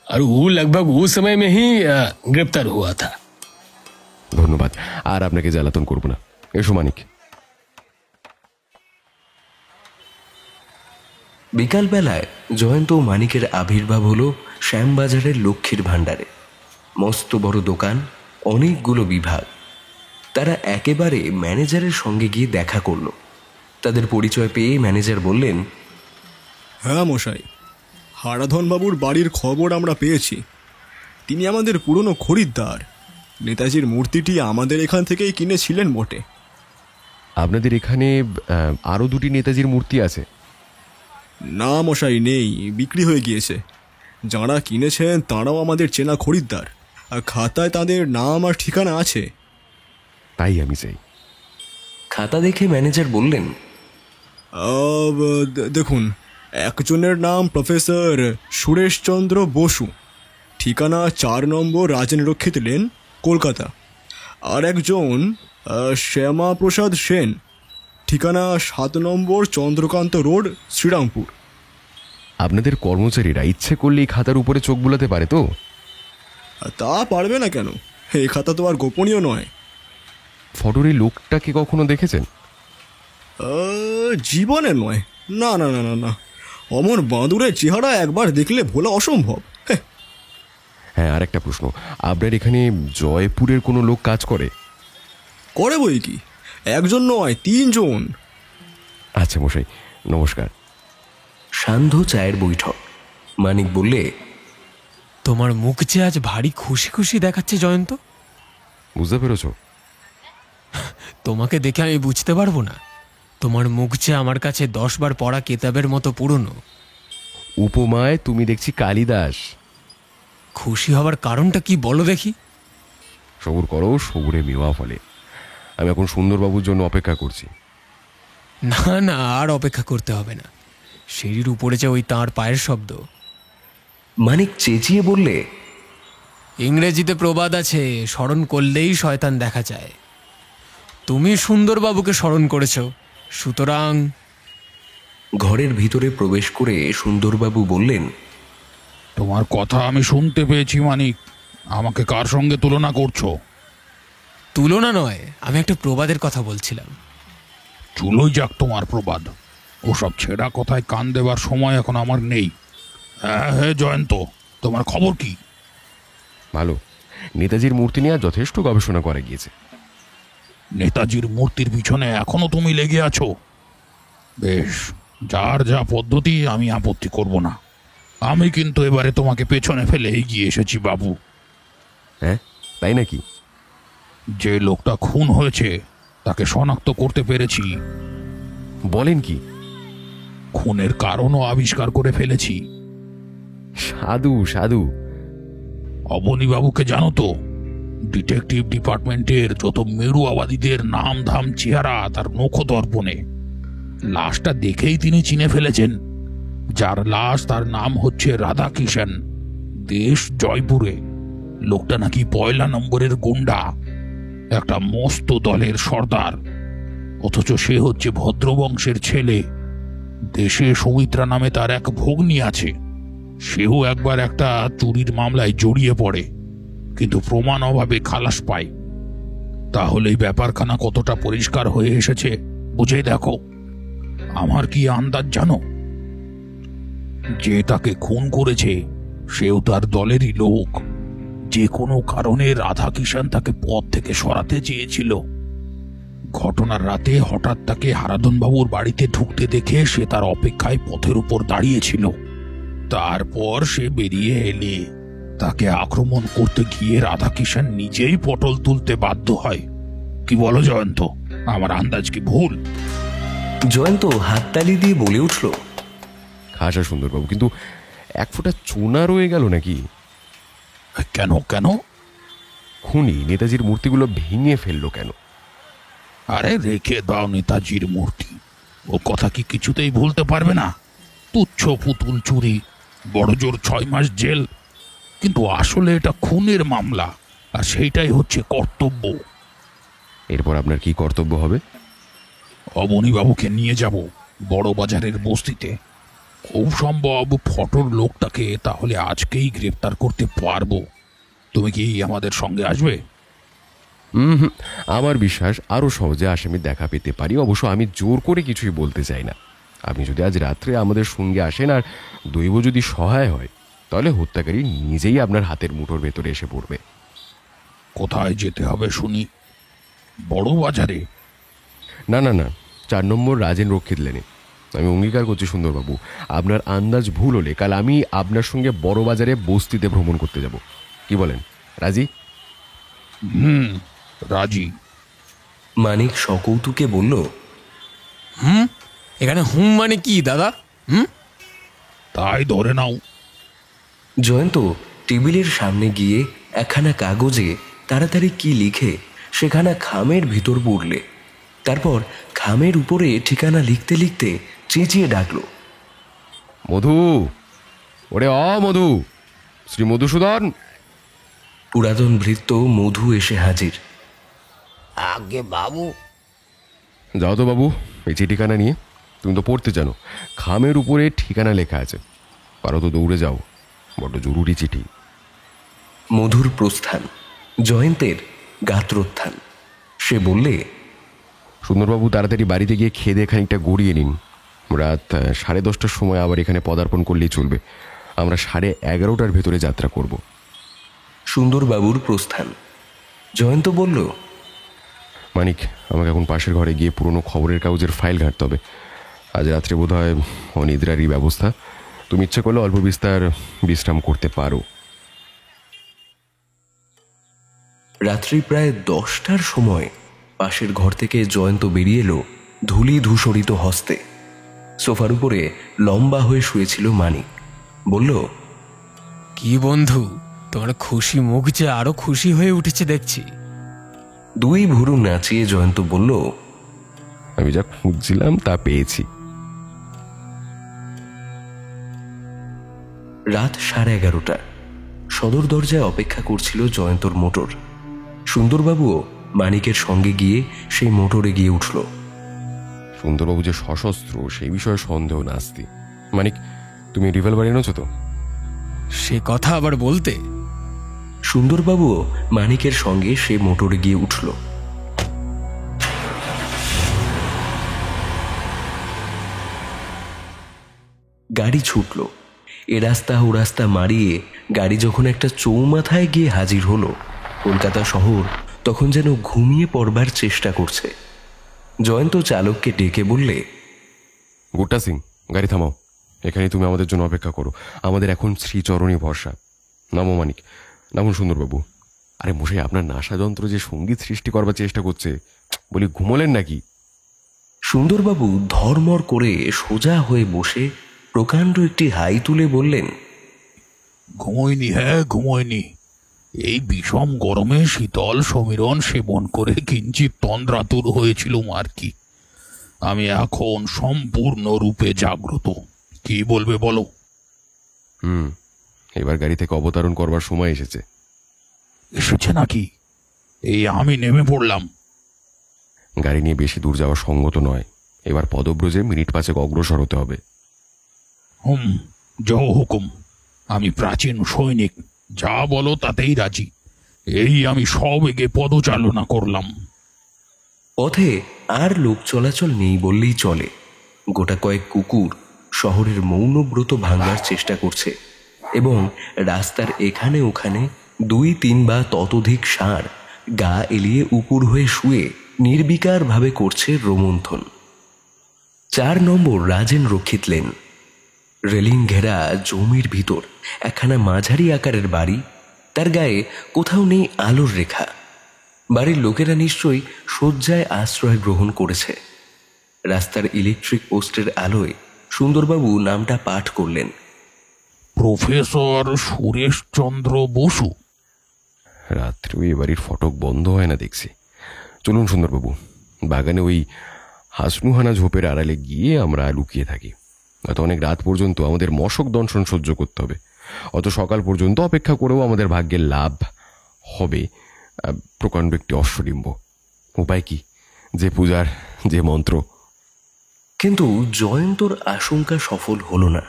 और वो लगभग उस समय में ही गिरफ्तार हुआ था। ধন্যবাদ, আর আপনাকে জ্বালাতন করব না। এসো মানিক। বিকালবেলায় জয়ন্ত ও মানিকের আবির্ভাব হলো শ্যামবাজারের লক্ষ্মীর ভাণ্ডারে। মস্ত বড় দোকান, অনেকগুলো বিভাগ। তারা একেবারে ম্যানেজারের সঙ্গে গিয়ে দেখা করলো। তাদের পরিচয় পেয়ে ম্যানেজার বললেন, হ্যাঁ মশাই, হারাধনবাবুর বাড়ির খবর আমরা পেয়েছি। তিনি আমাদের পুরনো খরিদ্দার। নেতাজির মূর্তিটি আমাদের এখান থেকেই কিনেছিলেন বটে। আপনাদের এখানে আরও 2টি নেতাজির মূর্তি আছে? না মশাই, নেই, বিক্রি হয়ে গিয়েছে। যাঁরা কিনেছেন তাঁরাও আমাদের চেনা খরিদ্দার, আর খাতায় তাদের নাম আর ঠিকানা আছে। তাই আমি চাই। খাতা দেখে ম্যানেজার বললেন, দেখুন, একজনের নাম প্রফেসর সুরেশচন্দ্র বসু, ঠিকানা 4 নম্বর রাজেন্দ্রক্ষিত লেন, কলকাতা। আর একজন শ্যামাপ্রসাদ সেন, ঠিকানা 7 নম্বর চন্দ্রকান্ত রোড, শ্রীরামপুর। আপনাদের কর্মচারীরা ইচ্ছে করলেই খাতার উপরে চোখ বুলাতে পারে তো? তা পারবে না কেন? এই খাতা তো আর গোপনীয় নয়। ফটোর এই লোকটাকে কখনো দেখেছেন? জীবনে নয়। না না না না না, অমর বাঁদুরের চেহারা একবার দেখলে ভোলা অসম্ভব। হ্যাঁ, আর একটা প্রশ্ন, আপনার এখানে জয়পুরের কোনো লোক কাজ করে? করে বই কি, একজন নয়, 3 জন। আচ্ছা মশাই, নমস্কার। সান্ধ্য চায়ের বৈঠক। মানিক বললে, তোমার মুখ যে আজ ভারী খুশি খুশি দেখাচ্ছে জয়ন্ত। বুঝতে পেরেছ? তোমাকে দেখে আমি বুঝতে পারবো না? তোমার মুখ যে আমার কাছে 10 বার পড়া কেতাবের মতো পুরনো। উপমায় তুমি দেখছি কালিদাস। খুশি হবার কারণটা কি বলো দেখি? সবুর করো, সবুরে মেওয়া ফলে। আমি এখন সুন্দরবাবুর জন্য অপেক্ষা করছি। না না, আর অপেক্ষা করতে হবে না। সিঁড়ির উপরে যে ওই তাঁর পায়ের শব্দ। মানিক চেঁচিয়ে বললে, ইংরেজিতে প্রবাদ আছে, স্মরণ করলেই শয়তান দেখা যায়। তুমি সুন্দরবাবুকে স্মরণ করেছ, সুতরাং। ঘরের ভিতরে প্রবেশ করে সুন্দরবাবু বললেন, তোমার কথা আমি শুনতে পেয়েছি মানিক। আমাকে কার সঙ্গে তুলনা করছো? তুলনা নয়, আমি একটা প্রবাদের কথা বলছিলাম। চুলোই যাক তোমার প্রবাদ। ওসব ছেঁড়া কথায় কান দেবার সময় এখন আমার নেই। হ্যাঁ জয়ন্ত, তোমার খবর কি? ভালো। নেতাজির মূর্তি নিয়ে যথেষ্ট গবেষণা করা গিয়েছে। নেতাজির মূর্তির পিছনে এখনো তুমি লেগে আছো? বেশ, যার যা পদ্ধতি, আমি আপত্তি করব না। আমি কিন্তু এবারে তোমাকে পেছনে ফেলে এগিয়ে এসেছি বাবু। হ্যাঁ, তাই নাকি? যে লোকটা খুন হয়েছে তাকে শনাক্ত করতে পেরেছি। বলেন কি? খুনের কারণও আবিষ্কার করে ফেলেছি। সাধু সাধু। অবনীবাবুকে জানো তো? ডিটেকটিভ ডিপার্টমেন্টের যত মেরুয়াবাদীদের নাম ধাম চেহারা তার নখ দর্পণে। লাশটা দেখেই তিনি চিনে ফেলেছেন। যার লাশ তার নাম হচ্ছে রাধাকিষাণ, দেশ জয়পুরে। লোকটা নাকি 1 নম্বরের গুন্ডা, একটা মস্ত দলের সর্দার, অথচ সে হচ্ছে ভদ্রবংশের ছেলে। দেশে সৌমিত্রা নামে তার এক ভগ্নী আছে, সেও একবার একটা চুরির মামলায় জড়িয়ে পড়ে, কিন্তু প্রমাণ অভাবে খালাস পায়। তাহলে এই ব্যাপারখানা কতটা পরিষ্কার হয়ে এসেছে বুঝে দেখো। আমার কি আন্দাজ জানো, যে তাকে খুন করেছে সেও তার দলেরই লোক। যে কোনো কারণে রাধাকিষাণ তাকে পথ থেকে সরাতে চেয়েছিল। ঘটনার রাতে হঠাৎ তাকে হারাধন বাবুর বাড়িতে ঢুকতে দেখে সে তার অপেক্ষায় পথের উপর দাঁড়িয়েছিল। তারপর সে বেরিয়ে এলে তাকে আক্রমণ করতে গিয়ে রাধাকিষাণ নিজেই পটল তুলতে বাধ্য হয়। কি বলো জয়ন্ত, আমার আন্দাজ কি ভুল? জয়ন্ত হাততালি দিয়ে বলে উঠল, খাসা সুন্দরবাবু, কিন্তু এক ফোঁটা চুনা রয়ে গেল নাকি? কেন কেন? খুনি নেতাজির মূর্তিগুলো ভেঙে ফেললো কেন? আরে রেখে দাও নেতাজির মূর্তি, ও কথা কি কিছুতেই ভুলতে পারবে না? তুচ্ছ পুতুল চুরি, বড় জোর 6 মাস জেল, কিন্তু আসলে এটা খুনের মামলা, আর সেইটাই হচ্ছে কর্তব্য। এরপর আপনার কি কর্তব্য হবে? অবনীবাবুকে নিয়ে যাব বড় বাজারের বস্তিতে। খুব সম্ভব ফটোর লোকটাকে তাহলে আজকেই গ্রেপ্তার করতে পারবো। তুমি কি আমাদের সঙ্গে আসবে? হুম, আমার বিশ্বাস আরও সহজে আসামি দেখা পেতে পারি। অবশ্য আমি জোর করে কিছুই বলতে চাই না। আপনি যদি আজ রাত্রে আমাদের সঙ্গে আসেন আর দৈব যদি সহায় হয়, তাহলে হত্যাকারী নিজেই আপনার হাতের মুঠোর ভেতরে এসে পড়বে। কোথায় যেতে হবে শুনি? বড় বাজারে? না না না, 4 নম্বর রাজেন রক্ষিত লেনে। আমি অঙ্গীকার করছি সুন্দরবাবু, আপনার আন্দাজ ভুল হলে কাল আমি আপনার সঙ্গে বড় বাজারে বস্তিতে ভ্রমণ করতে যাব। কি বলেন, রাজি? রাজি। মানিক সকৌতুকে বলল, এখানে মানে কি দাদা? তাই ধরে নাও। জয়ন্ত টেবিলের সামনে গিয়ে একখানা কাগজে তাড়াতাড়ি কি লিখে সেখানা খামের ভিতর পড়লে, তারপর খামের উপরে ঠিকানা লিখতে লিখতে চেঁচিয়ে ডাকল, মধু, ওরে মধু, শ্রী মধুসূদন। পুরাতন ভৃত্য মধু এসে হাজির। আগে বাবু। যাও তো বাবু, এই চিঠিখানা নিয়ে। তুমি তো পড়তে জানো, খামের উপরে ঠিকানা লেখা আছে, পারো তো দৌড়ে যাও, বড্ড জরুরি চিঠি। মধুর প্রস্থান, জয়ন্তের গাত্রোত্থান। সে বললে, সুন্দরবাবু তাড়াতাড়ি বাড়িতে গিয়ে খেয়ে খানিকটা গড়িয়ে নিন। রাত 10:30টার সময় আবার এখানে পদার্পণ করলেই চলবে। আমরা 11:30টার ভেতরে যাত্রা করব। সুন্দরবাবুর প্রস্থান। জয়ন্ত বলল, মানিক, আমাকে এখন পাশের ঘরে গিয়ে পুরনো খবরের কাগজের ফাইল ঘাঁটতে হবে। আজ রাত্রে বোধ হয় অনিদ্রারই ব্যবস্থা। তুমি ইচ্ছে করলে অল্প বিস্তার বিশ্রাম করতে পারো। রাত্রি প্রায় 10টার সময় পাশের ঘর থেকে জয়ন্ত বেরিয়ে এলো ধূলি ধূসরিত হস্তে। সোফার উপরে লম্বা হয়ে শুয়েছিল মানিক। বলল, কি বন্ধু, তোমার খুশি মুখ যে আরো খুশি হয়ে উঠেছে দেখছি। 2 ভুরু নাচিয়ে জয়ন্ত বলল, আমি যা খুঁজছিলাম তা পেয়েছি। রাত 11:30টা। সদর দরজায় অপেক্ষা করছিল জয়ন্তর মোটর। সুন্দরবাবুও মানিকের সঙ্গে গিয়ে সেই মোটরে গিয়ে উঠল। সুন্দরবাবু যে সশস্ত্র সেই বিষয়ে সন্দেহ নাস্তি। মানিক, তুমি রিভলভার এনেছো তো? সে কথা আবার বলতে। সুন্দরবাবুও মানিকের সঙ্গে সে মোটরে গিয়ে উঠল। গাড়ি ছুটল। এ রাস্তা ও রাস্তা মারিয়ে গাড়ি যখন একটা চৌমাথায় গিয়ে হাজির হলো, কলকাতা শহর তখন যেন ঘুমিয়ে পড়বার চেষ্টা করছে। জয়ন্ত চালককে ডেকে বললে, গুট্টা সিং, গাড়ি থামাও। এখানে তুমি আমাদের জন্য অপেক্ষা করো। আমাদের এখন শ্রীচরণী ভরসা। নামো মানিক, নামুন সুন্দরবাবু। আরে মশাই, আপনার নাসা যন্ত্র যে সঙ্গীত সৃষ্টি করবার চেষ্টা করছে, বলি ঘুমোলেন নাকি? সুন্দরবাবু ধর্মর করে সোজা হয়ে বসে প্রকাণ্ড একটি হাই তুলে বললেন, ঘুমোয়নি, ঘুমোয়নি। এই বিষম গরমে শীতল সমীরণ সেবন করে কিঞ্চিত তন্দ্রাতুর হয়েছিল আর কি। আমি এখন সম্পূর্ণরূপে জাগ্রত। কি বলবে বলো? এবার গাড়ি থেকে অবতরণ করবার সময় এসেছে। এসেছে নাকি? এই আমি নেমে পড়লাম। গাড়ি নিয়ে বেশি দূর যাওয়া সঙ্গত নয়, এবার পদব্রজে মিনিট 5 অগ্রসর হতে হবে। যাও হুকুম, আমি প্রাচীন সৈনিক, যা বলো তাতেই রাজি। এই আমি সবেগে পদচালনা করলাম। পথে আর লোক চলাচল নেই বললেই চলে। গোটা কয়েক কুকুর শহরের মৌনব্রত ভাঙার চেষ্টা করছে এবং রাস্তার এখানে ওখানে 2-3 বা ততোধিক ষাঁড় গা এলিয়ে উপুর হয়ে শুয়ে নির্বিকারভাবে করছে রোমন্থন। 4 নম্বর রাজেন রক্ষিত লেন। রেলিং ঘেরা জমির ভিতর একখানা মাঝারি আকারের বাড়ি, তার গায়ে কোথাও নেই আলোর রেখা। বাড়ির লোকেরা নিশ্চয়ই শয্যায় আশ্রয় গ্রহণ করেছে। রাস্তার ইলেকট্রিক পোস্টের আলোয় সুন্দরবাবু নামটা পাঠ করলেন, প্রফেসর সুরেশচন্দ্র বসু। রাত্রে ওই বাড়ির ফটক বন্ধ হয় না দেখছি। চলুন সুন্দরবাবু, বাগানে ওই হাসনুহানা ঝোপের আড়ালে গিয়ে আমরা লুকিয়ে থাকি। হয়তো অনেক রাত পর্যন্ত আমাদের মশক দংশন সহ্য করতে হবে, অত সকাল পর্যন্ত অপেক্ষা করেও আমাদের ভাগ্যের লাভ হবে প্রকাণ্ড একটি অশ্বডিম্ব। উপায় কি? যে পূজার যে মন্ত্র। কিন্তু জয়ন্তর আশঙ্কা সফল হলো না।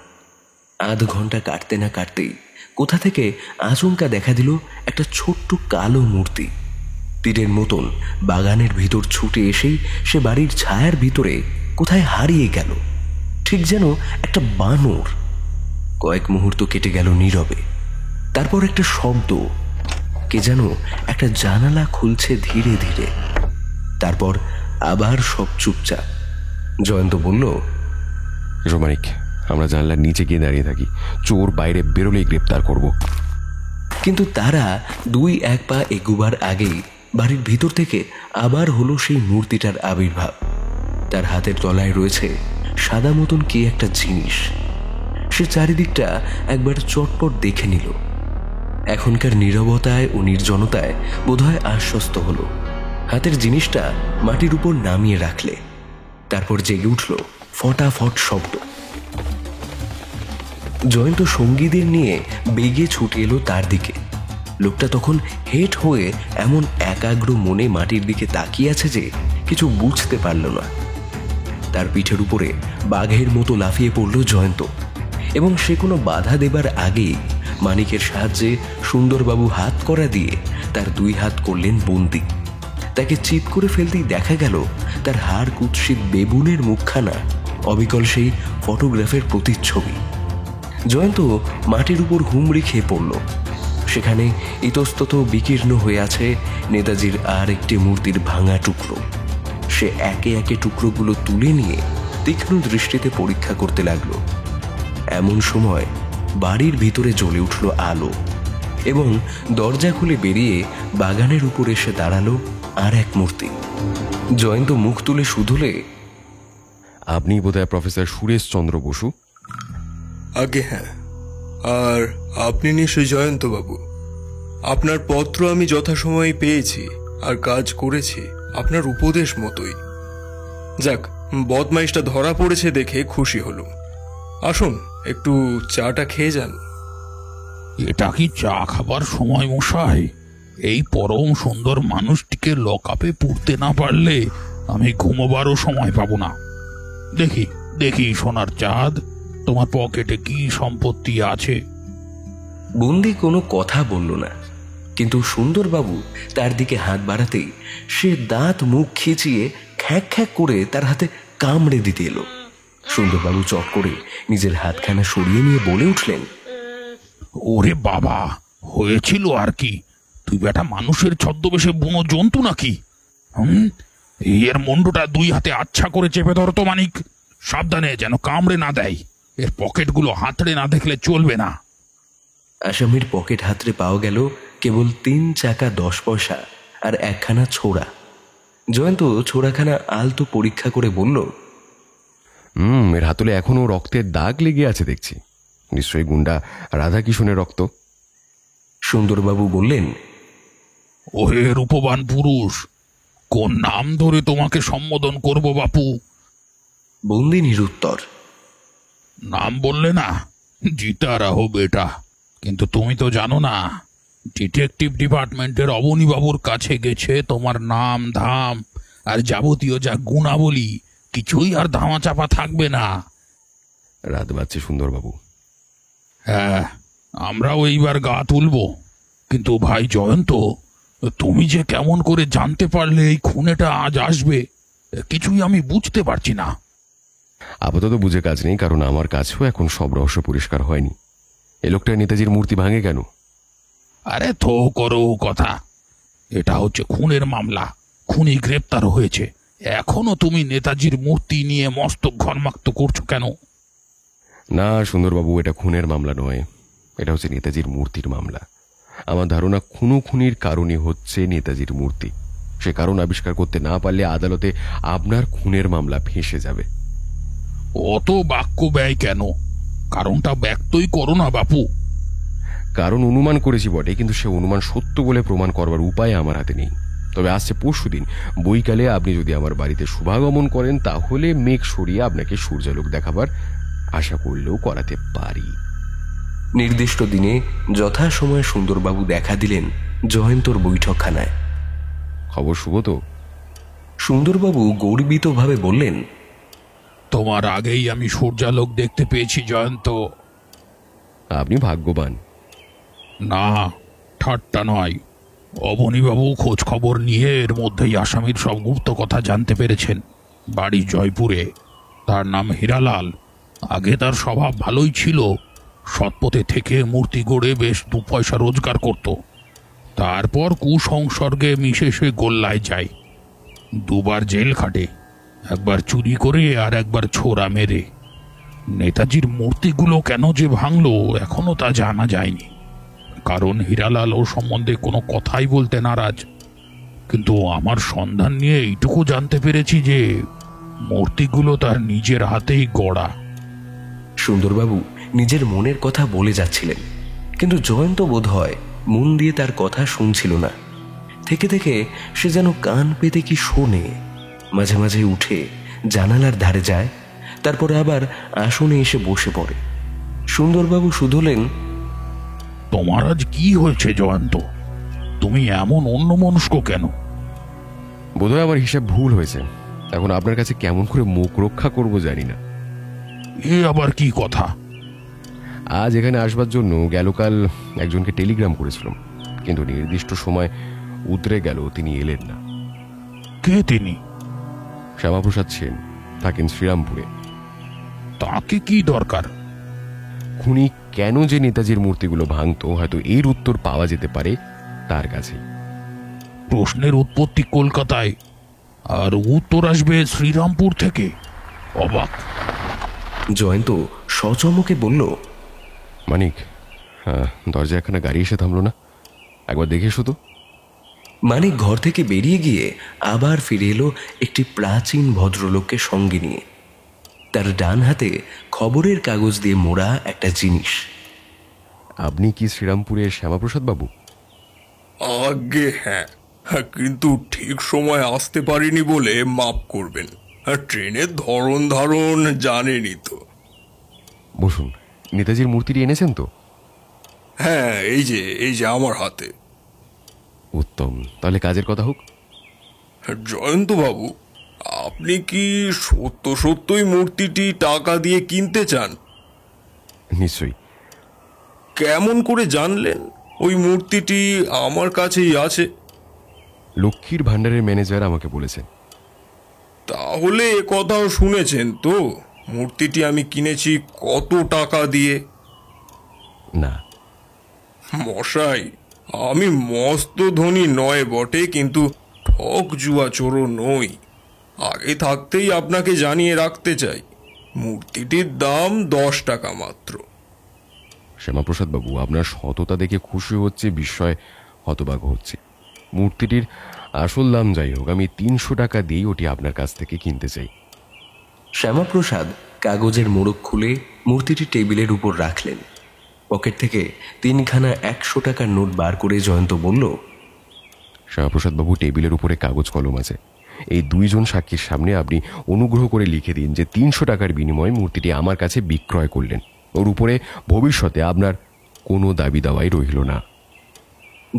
আধ ঘন্টা কাটতে না কাটতেই কোথা থেকে আচমকা দেখা দিল একটা ছোট্ট কালো মূর্তি। তীরের মতন বাগানের ভিতর ছুটে এসেই সে বাড়ির ছায়ার ভিতরে কোথায় হারিয়ে গেল, ঠিক যেন একটা বানর। কয়েক মুহূর্ত কেটে গেল নীরবে। তারপর একটা শব্দ, কে যেন একটা জানালা খুলছে ধীরে ধীরে। তারপর আবার সব চুপচাপ। জয়ন্ত বলল, রোমানিক, আমরা জানলার নিচে গিয়ে দাঁড়িয়ে থাকি, চোর বাইরে বেরোলেই গ্রেপ্তার করব। কিন্তু তারা 2-1 পা এগুবার আগেই বাড়ির ভিতর থেকে আবার হলো সেই মূর্তিটার আবির্ভাব। তার হাতের তলায় রয়েছে সাদা মতন কি একটা জিনিস। সে চারিদিকটা একবার চটপট দেখে নিল। এখনকার নীরবতায় ও নির্জনতায় বোধহয় আশ্বস্ত হলো। হাতের জিনিসটা মাটির উপর নামিয়ে রাখলে। তারপর জেগে উঠল ফটাফট শব্দ। জয়ন্ত সঙ্গীদের নিয়ে বেগে ছুটে এলো তার দিকে। লোকটা তখন হেট হয়ে এমন একাগ্র মনে মাটির দিকে তাকিয়ে আছে যে কিছু বুঝতে পারল না। তার পিঠের উপরে বাঘের মতো লাফিয়ে পড়ল জয়ন্ত, এবং সে কোনো বাধা দেবার আগেই মানিকের সাহায্যে সুন্দরবাবু হাত করা দিয়ে তার 2 হাত করলেন বন্দি। তাকে চিৎ করে ফেলতেই দেখা গেল তার হাড় কুৎসিত বেবুনের মুখখানা অবিকল সেই ফটোগ্রাফের প্রতিচ্ছবি। জয়ন্ত মাটির উপর হুমড়ি খেয়ে পড়ল। সেখানে ইতস্তত বিকীর্ণ হয়ে আছে নেতাজির আর একটি মূর্তির ভাঙা টুকরো। সে একে একে টুকরোগুলো তুলে নিয়ে তীক্ষ্ণ দৃষ্টিতে পরীক্ষা করতে লাগলো। এমন সময় বাড়ির ভিতরে জ্বলে উঠল আলো, এবং দরজা খুলে বেরিয়ে বাগানের উপর এসে দাঁড়ালো আর এক মূর্তি। জয়ন্ত মুখ তুলে শুধুলে, আপনি বোধহয় প্রফেসর সুরেশচন্দ্র বসু? আগে হ্যাঁ, আর আপনি নিশ্চয় জয়ন্তবাবু। আপনার পত্র আমি যথাসময়ে পেয়েছি আর কাজ করেছি আপনার উপদেশ মতোই। যাক, বদমাইশটা ধরা পড়েছে দেখে খুশি হলো। আসুন, একটু চাটা খেয়ে যান। এটা কি চা খাবার সময় মশাই? এই পরম সুন্দর মানুষটিকে লকআপে পুড়তে না পারলে আমি ঘুমোবারও সময় পাবো না। দেখি দেখি সোনার চাঁদ, তোমার পকেটে কি সম্পত্তি আছে? বন্দি কোনো কথা বলল না, কিন্তু সুন্দরবাবু তার দিকে হাত বাড়াতেই সে দাঁত মুখ খিচিয়ে খ্যাঁক খ্যাঁক করে তার হাতে কামড়ে দিতে এলো। সুন্দরবাবু চট করে নিজের হাতখানা সরিয়ে নিয়ে বলে উঠলেন, ওরে বাবা, হয়েছিল আর কি? তুই বেটা মানুষের ছদ্মবেশে বুনো জন্তু নাকি? এর মুন্ডুটা 2 হাতে আচ্ছা করে চেপে ধরতো মানিক, সাবধানে যেন কামড়ে না দেয়। এর পকেটগুলো হাতড়ে না দেখলে চলবে না। আসামির পকেট হাতড়ে পাওয়া গেল কেবল 3 চাকা 10 পয়সা আর একখানা ছোড়া। জয়ন্ত ছোড়াখানা আলতো পরীক্ষা করে বলল, এর হাতলে এখনো রক্তের দাগ লেগে আছে দেখছি। নিশ্চয়ই গুন্ডা রাধাকিশনের রক্ত। সুন্দরবাবু বললেন, ওহে রূপবান পুরুষ, কোন নাম ধরে তোমাকে সম্বোধন করব বাপু? বন্দি নিরুত্তর। নাম বললে না, জিতা রাহো বেটা। কিন্তু তুমি তো জানো না, ডিটেকটিভ ডিপার্টমেন্টের অবনীবাবুর কাছে গেছে তোমার নাম ধাম আর যাবতীয় যা গুণাবলী কিছুই আর ধামাচাপা থাকবে না। রাত বাজছে সুন্দরবাবু। হ্যাঁ, আমরাও এইবার গা তুলব। কিন্তু ভাই জয়ন্ত, তুমি যে কেমন করে জানতে পারলে এই খুনেটা আজ আসবে, কিছুই আমি বুঝতে পারছি না। আপাতত বুঝে কাজ নেই, কারণ আমার কাছেও এখন সব রহস্য পরিষ্কার হয়নি। এ লোকটা নেতাজির মূর্তি ভাঙে কেন? আরে তো করো কথা, এটা হচ্ছে খুনের মামলা। খুনি গ্রেপ্তার হয়েছে, এখনো তুমি নেতাজির মূর্তি নিয়ে মস্তক ঘর্মাক্ত করছো কেন? না সুন্দরবাবু, এটা খুনের মামলা নয়, এটা হচ্ছে নেতাজির মূর্তির মামলা। আমার ধারণা খুনির কারণই হচ্ছে নেতাজির মূর্তি। সে কারণ আবিষ্কার করতে না পারলে আদালতে আপনার খুনের মামলা ফেঁসে যাবে। অত বাক্য ব্যয় কেন? কারণটা ব্যক্তই করো না বাপু। কারণ অনুমান করেছি বটে, কিন্তু সে অনুমান সত্য বলে প্রমাণ করবার উপায় আমার হাতে নেই। তবে আসছে পরশুদিন বৈকালে আপনি যদি আমার বাড়িতে শুভাগমন করেন, তাহলে মেঘ সরিয়ে আপনাকে সূর্যালোক দেখাবার আশা করলেও করাতে পারি। নির্দিষ্ট দিনে যথাসময়ে সুন্দরবাবু দেখা দিলেন জয়ন্তর বৈঠকখানায়। খবর শুভ তো? সুন্দরবাবু গর্বিতভাবে বললেন, তোমার আগেই আমি সূর্যালোক দেখতে পেয়েছি জয়ন্ত। আপনি ভাগ্যবান। না, ঠাট্টা নয়। অবনীবাবু খোঁজ খবর নিয়ে এর মধ্যেই আসামির সব গুপ্ত কথা জানতে পেরেছেন। বাড়ি জয়পুরে, তার নাম হীরালাল। আগে তার স্বভাব ভালোই ছিল, সৎপথে থেকে মূর্তি গড়ে বেশ 2 পয়সা রোজগার করত। তারপর কুসংসর্গে মিশে সে গোল্লায় যায়। 2 বার জেল খাটে, একবার চুরি করে আর একবার ছোরা মেরে। নেতাজির মূর্তিগুলো কেন যে ভাঙলো এখনো তা জানা যায়নি, কারণ হীরালাল ওর সম্বন্ধে কোনো কথাই বলতে নারাজ। কিন্তু আমার সন্ধান নিয়ে এইটুকু জানতে পেরেছি যে মূর্তিগুলো তার নিজের হাতেই গড়া। সুন্দরবাবু নিজের মনের কথা বলে যাচ্ছিলেন, কিন্তু জয়ন্ত বোধ হয় মন দিয়ে তার কথা শুনছিল না। থেকে থেকে সে যেন কান পেতে কি শোনে। মাঝে মাঝে উঠে জানালার ধারে যায়, তারপর আবার আসনে এসে বসে পড়ে। সুন্দরবাবু শুধলেন, তোমার আজ কি হয়েছে জয়ন্ত? তুমি এমন অন্যমনস্ক কেন? বোধহয় আমার হিসাব ভুল হয়েছে। এখন আপনার কাছে কেমন করে মুখ রক্ষা করব জানি না। এ আবার কি কথা? আজ এখানে আসবার জন্য গেলকাল একজনকে টেলিগ্রাম করেছিলাম, কিন্তু নির্দিষ্ট সময় উতরে গেল, তিনি এলেন না। কে তিনি? শ্যামাপ্রসাদ সেন, থাকেন শ্রীরামপুরে। তাকে কি দরকার? খুনি কেন যে নেতাজির মূর্তিগুলো ভাঙতো, হয়তো এর উত্তর পাওয়া যেতে পারে তার কাছে। প্রশ্নের উৎপত্তি কলকাতায়, আর উত্তর আসবে শ্রীরামপুর থেকে? অবাক। জয়ন্ত সচমকে বলল, মানিক, দরজা একখানা গাড়ি এসে থামলো না, একবার দেখে এসো তো। মানিক ঘর থেকে বেরিয়ে গিয়ে আবার ফিরে এলো একটি প্রাচীন ভদ্রলোককে সঙ্গে নিয়ে। তার ডান হাতে খবরের কাগজ দিয়ে মোড়া একটা জিনিস। আপনি কি শ্রীরামপুরের শ্যামাপ্রসাদ বাবু? আগে হ্যাঁ, কিন্তু ঠিক সময় আসতে পারিনি বলে মাপ করবেন। ট্রেনের ধরন ধারণ জানেনই তো। বসুন। নেতাজির মূর্তিটি এনেছেন তো? হ্যাঁ, এই যে আমার হাতে। উত্তম, তাহলে কাজের কথা হোক। জয়ন্ত বাবু, আপনি কি সত্যই মূর্তিটি টাকা দিয়ে কিনতে চান? নিশ্চয়ই। কেমন করে জানলেন ওই মূর্তিটি আমার কাছেই আছে? লক্ষ্মীর ভাণ্ডারের ম্যানেজার আমাকে বলেছেন। তাহলে এ কথাও শুনেছেন তো মূর্তিটি আমি কিনেছি কত টাকা দিয়ে? না মশাই, আমি মস্ত ধনী নয় বটে, কিন্তু ঠক জুয়া চোরও নই। আগে থাকতেই আপনাকে জানিয়ে রাখতে চাই, মূর্তিটির দাম 10 টাকা মাত্র। শ্যামাপ্রসাদ বাবু, আপনার সততা দেখে খুশি হচ্ছে, বিস্ময় হতবাক হচ্ছে। মূর্তিটির আসল দাম যাই হোক, আমি 300 টাকা দিয়েই ওটি আপনার কাছ থেকে কিনতে চাই। শ্যামাপ্রসাদ কাগজের মোড়ক খুলে মূর্তিটি টেবিলের উপর রাখলেন। পকেট থেকে 3খানা 100 টাকার নোট বার করে জয়ন্ত বলল, শ্যামাপ্রসাদ বাবু, টেবিলের উপরে কাগজ কলম আছে, এই দুইজন সাক্ষীর সামনে আপনি অনুগ্রহ করে লিখে দিন যে 300 টাকার বিনিময়ে মূর্তিটি আমার কাছে বিক্রয় করলেন। ওর উপরে ভবিষ্যতে আপনার কোনো দাবি দাওয়াই রইল না।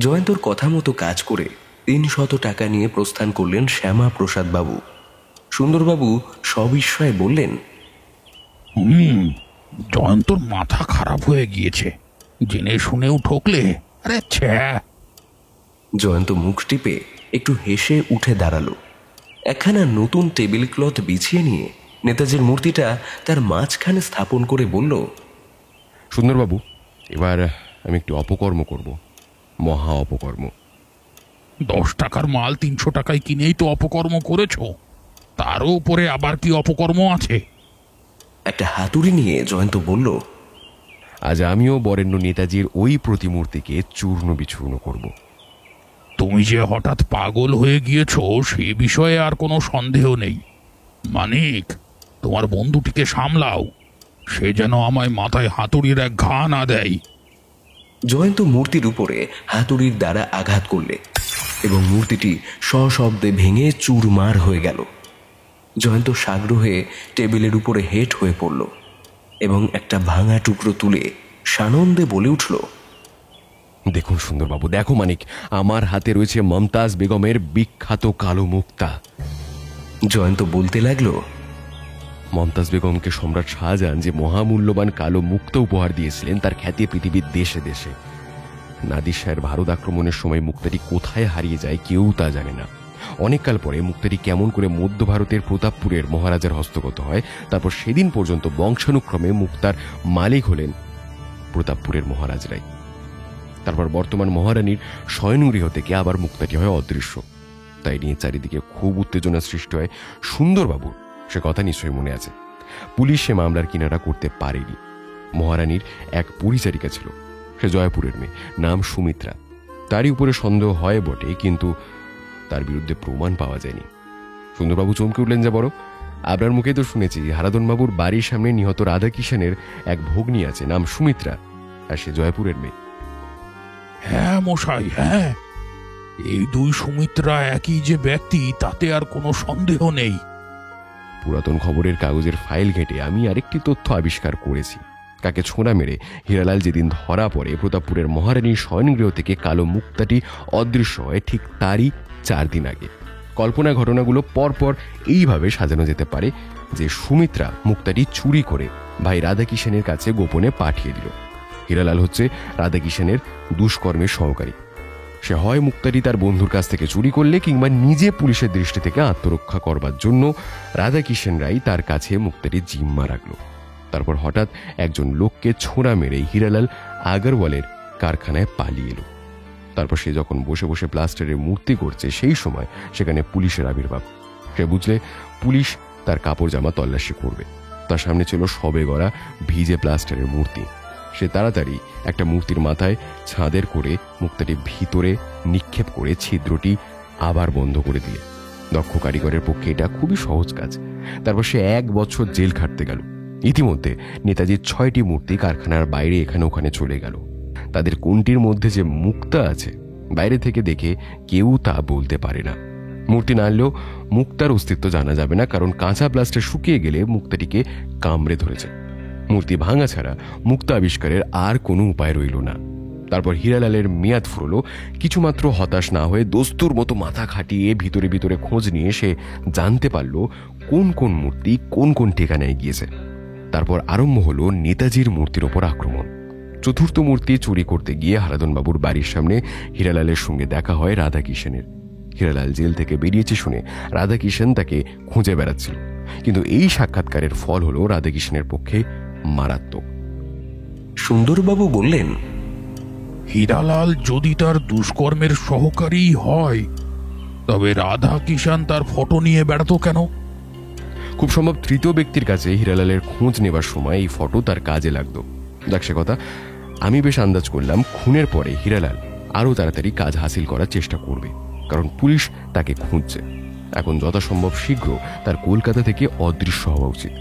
জয়ন্তর কথা মতো কাজ করে 300 টাকা নিয়ে প্রস্থান করলেন শ্যামা প্রসাদ বাবু। সুন্দরবাবু সবিস্ময়ে বললেন, জয়ন্তর মাথা খারাপ হয়ে গিয়েছে, জেনে শুনেও ঠকলে। আরে ছ্যা। জয়ন্ত মুখ টিপে একটু হেসে উঠে দাঁড়ালো। একখানা নতুন টেবিল ক্লথ বিছিয়ে নিয়ে নেতাজির মূর্তিটা তার মাঝখানে স্থাপন করে বলল, সুন্দরবাবু, এবার আমি একটি অপকর্ম করব, মহা অপকর্ম। 10 টাকার মাল 300 টাকায় কিনেই তো অপকর্ম করেছ, তারও উপরে আবার কি অপকর্ম আছে? একটা হাতুড়ি নিয়ে জয়ন্ত বলল, আজ আমিও বরেণ্য নেতাজির ওই প্রতিমূর্তিকে চূর্ণ বিচূর্ণ করব। তুমি যে হঠাৎ পাগল হয়ে গিয়েছ সে বিষয়ে আর কোনো সন্দেহ নেই। মানিক, তোমার বন্ধুটিকে সামলাও, সে যেন আমায় মাথায় হাতুড়ির এক ঘা না দেয়। জয়ন্ত মূর্তির উপরে হাতুড়ির দ্বারা আঘাত করলে এবং মূর্তিটি সশব্দে ভেঙে চুরমার হয়ে গেল। জয়ন্ত সাগ্রহে টেবিলের উপরে হেঁট হয়ে পড়ল এবং একটা ভাঙা টুকরো তুলে সানন্দে বলে উঠল, দেখুন সুন্দরবাবু, দেখো মানিক, আমার হাতে রয়েছে মমতাজ বেগমের বিখ্যাত কালো মুক্তা। জয়ন্ত বলতে লাগলো, মমতাজ বেগমকে সম্রাট শাহজাহান যে মহামূল্যবান কালো মুক্তা উপহার দিয়েছিলেন তার খ্যাতি পৃথিবীর দেশে দেশে। নাদির শাহের ভারত আক্রমণের সময় মুক্তাটি কোথায় হারিয়ে যায় কেউ তা জানে না। অনেককাল পরে মুক্তাটি কেমন করে মধ্য ভারতের প্রতাপপুরের মহারাজার হস্তগত হয়, তারপর সেদিন পর্যন্ত বংশানুক্রমে মুক্তার মালিক হলেন প্রতাপপুরের মহারাজরাই। তারপর বর্তমান মহারানীর শয়নগৃহ থেকে আবার মুক্তাটি হয় অদৃশ্য। তাই নিয়ে চারিদিকে খুব উত্তেজনা সৃষ্টি হয়। সুন্দরবাবুর সে কথা নিশ্চয়ই মনে আছে। পুলিশ সে মামলার কিনারা করতে পারেনি। মহারানীর এক পরিচারিকা ছিল, সে জয়পুরের মেয়ে, নাম সুমিত্রা। তারই উপরে সন্দেহ হয় বটে, কিন্তু তার বিরুদ্ধে প্রমাণ পাওয়া যায়নি। সুন্দরবাবু চমকে উঠলেন যা বড়। আপনার মুখে তো শুনেছি হারাধনবাবুর বাড়ির সামনে নিহত রাধাকিষানের এক ভগ্নী আছে, নাম সুমিত্রা, আর সে জয়পুরের মেয়ে। হ্যাঁ মশাই, হ্যাঁ, এই দুই সুমিত্রা একই যে ব্যক্তি তাতে আর কোনো সন্দেহ নেই। পুরাতন খবরের কাগজের ফাইল ঘেঁটে আমি আরেকটি তথ্য আবিষ্কার করেছি। কাকে ছোঁড়া মেরে হীরালাল যেদিন ধরা পড়ে প্রতাপপুরের মহারানীর শয়নগৃহ থেকে কালো মুক্তাটি অদৃশ্য হয়, ঠিক তারই 4 দিন আগে। কল্পনা ঘটনাগুলো পরপর এইভাবে সাজানো যেতে পারে যে সুমিত্রা মুক্তাটি চুরি করে ভাই রাধাকিষানের কাছে গোপনে পাঠিয়ে দিল। হীরালাল হচ্ছে রাধাকিষানের দুষ্কর্মের সহকারী। সে হয় মুক্তাটি তার বন্ধুর কাছ থেকে চুরি করলে, কিংবা নিজে পুলিশের দৃষ্টি থেকে আত্মরক্ষা করবার জন্য রাধাকিষান রাই তার কাছে মুক্তাটি জিম্মা রাখল। তারপর হঠাৎ একজন লোককে ছোঁড়া মেরে হীরালাল আগরওয়ালের কারখানায় পালিয়ে এলো। তারপর সে যখন বসে বসে প্লাস্টারের মূর্তি করছে সেই সময় সেখানে পুলিশের আবির্ভাব। সে বুঝলে পুলিশ তার কাপড় জামা তল্লাশি করবে। তার সামনে ছিল সবে গড়া ভিজে প্লাস্টারের মূর্তি। সে তাড়াতাড়ি একটা মূর্তির মাথায় ছাদের করে মুক্তাটি ভিতরে নিক্ষেপ করে ছিদ্রটি আবার বন্ধ করে দিলে। দক্ষ কারিগরের পক্ষে এটা খুবই সহজ কাজ। তারপর সে 1 বছর জেল খাটতে গেল। ইতিমধ্যে নেতাজির 6টি মূর্তি কারখানার বাইরে এখানে ওখানে চলে গেল। তাদের কোনটির মধ্যে যে মুক্তা আছে বাইরে থেকে দেখে কেউ তা বলতে পারে না। মূর্তি না আনলেও মুক্তার অস্তিত্ব জানা যাবে না, কারণ কাঁচা প্লাস্টার শুকিয়ে গেলে মুক্তাটিকে কামড়ে ধরেছে। মূর্তি ভাঙা ছাড়া মুক্তা আবিষ্কারের আর কোনো উপায় রইল না। তারপর হীরালালের মেয়াদ ফুরলো। কিছুমাত্র হতাশ না হয়ে দস্তুর মতো মাথা খাটিয়ে ভিতরে ভিতরে খোঁজ নিয়ে সে জানতে পারল কোন কোন মূর্তি কোন কোন ঠিকানায় গিয়েছে। তারপর আরম্ভ হলো নেতাজির মূর্তির ওপর আক্রমণ। 4র্থ মূর্তি চুরি করতে গিয়ে হারাধনবাবুর বাড়ির সামনে হীরালালের সঙ্গে দেখা হয় রাধাকিষানের। হীরালাল জেল থেকে বেরিয়েছে শুনে রাধাকিষান তাকে খুঁজে বেড়াচ্ছিল, কিন্তু এই সাক্ষাৎকারের ফল হলো রাধাকিষানের পক্ষে মারাত্মক। সুন্দরবাবু বললেন, হীরালাল যদি তার দুষ্কর্মের সহকারী হয় তবে রাধাকিষান তার ফটো নিয়ে বেড়াতো কেন? খুব সম্ভব তৃতীয় ব্যক্তির কাছে হীরালালের খোঁজ নেবার সময় এই ফটো তার কাজে লাগতো। যাক সে কথা, আমি বেশ আন্দাজ করলাম খুনের পরে হীরালাল আরও তাড়াতাড়ি কাজ হাসিল করার চেষ্টা করবে, কারণ পুলিশ তাকে খুঁজছে। এখন যথাসম্ভব শীঘ্র তার কলকাতা থেকে অদৃশ্য হওয়া উচিত।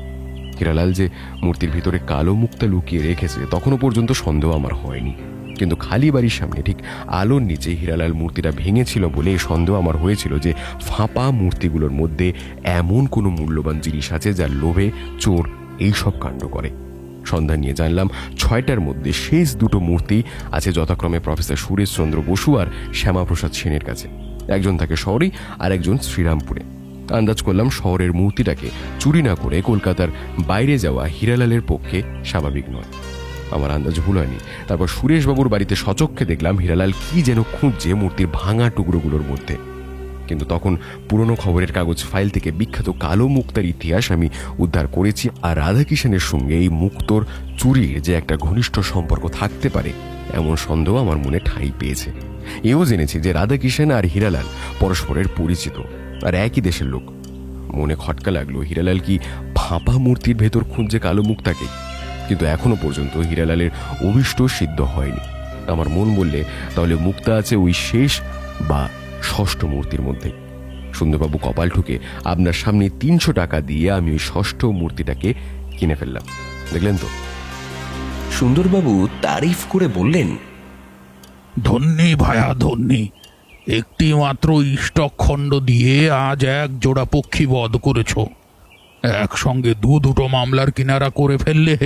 হীরালাল যে মূর্তির ভিতরে কালো মুক্তা লুকিয়ে রেখেছে তখনও পর্যন্ত সন্দেহ আমার হয়নি। কিন্তু খালি বাড়ির সামনে ঠিক আলোর নিচে হীরালাল মূর্তিটা ভেঙেছিল বলে সন্দেহ আমার হয়েছিল যে ফাঁপা মূর্তিগুলোর মধ্যে এমন কোনো মূল্যবান জিনিস আছে যার লোভে চোর এইসব কাণ্ড করে। সন্ধান নিয়ে জানলাম 6টার মধ্যে শেষ 2টো মূর্তি আছে যথাক্রমে প্রফেসর সুরেশচন্দ্র বসু আর শ্যামাপ্রসাদ সেনের কাছে। একজন থাকে শহরে আর একজন শ্রীরামপুরে। আন্দাজ করলাম শহরের মূর্তিটাকে চুরি না করে কলকাতার বাইরে যাওয়া হীরালালের পক্ষে স্বাভাবিক নয়। আমার আন্দাজ ভুল হয়নি। তারপর সুরেশবাবুর বাড়িতে সচক্ষে দেখলাম হীরালাল কি যেন খুঁজছে মূর্তির ভাঙা টুকরোগুলোর মধ্যে। কিন্তু তখন পুরনো খবরের কাগজ ফাইল থেকে বিখ্যাত কালো মুক্তার ইতিহাস আমি উদ্ধার করেছি, আর রাধাকিষাণের সঙ্গে এই মুক্তোর চুরির যে একটা ঘনিষ্ঠ সম্পর্ক থাকতে পারে এমন সন্দেহ আমার মনে ঠাঁই পেয়েছে। এও জেনেছি যে রাধাকিষাণ আর হীরালাল পরস্পরের পরিচিত আর একই দেশের লোক। মনে খটকা লাগলো, হীরালাল কি ফাঁপা মূর্তির ভেতর খুঁজছে কালো মুক্তাকে? কিন্তু এখনো পর্যন্ত হীরালালের অভিষ্ট সিদ্ধ হয়নি। আমার মন বললে তাহলে মুক্তা আছে ওই শেষ বা 6ষ্ঠ মূর্তির মধ্যে। সুন্দরবাবু কপাল ঠুকে আপনার সামনে 300 টাকা দিয়ে আমি ওই 6ষ্ঠ মূর্তিটাকে কিনে ফেললাম। দেখলেন তো? সুন্দরবাবু তারিফ করে বললেন, ধন্যি ভায়া ধন্যি, একটি মাত্র ইষ্টক খণ্ড দিয়ে আজ 1 জোড়া পক্ষী বধ করেছ। একসঙ্গে 2 মামলার কিনারা করে ফেললে।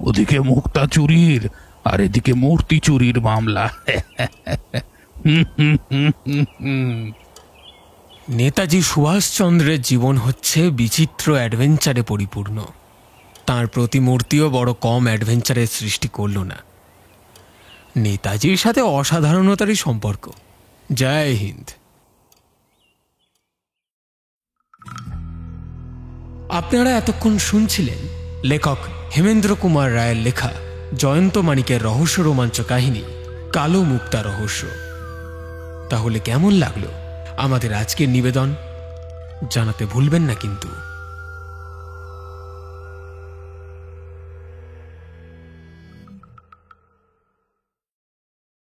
ওদিকে মুক্তা চুরির আর এদিকে মূর্তি চুরির মামলা। নেতাজি সুভাষচন্দ্রের জীবন হচ্ছে বিচিত্র অ্যাডভেঞ্চারে পরিপূর্ণ। তার প্রতিমূর্তিও বড় কম অ্যাডভেঞ্চারের সৃষ্টি করল না। নেতাজির সাথে অসাধারণতারই সম্পর্ক। জয় হিন্দ। আপনারা এতক্ষণ শুনছিলেন লেখক হেমেন্দ্র কুমার রায়ের লেখা জয়ন্ত মানিকের রহস্য রোমাঞ্চ কাহিনী কালো মুক্তা রহস্য। তাহলে কেমন লাগলো আমাদের আজকের নিবেদন? জানাতে ভুলবেন না কিন্তু।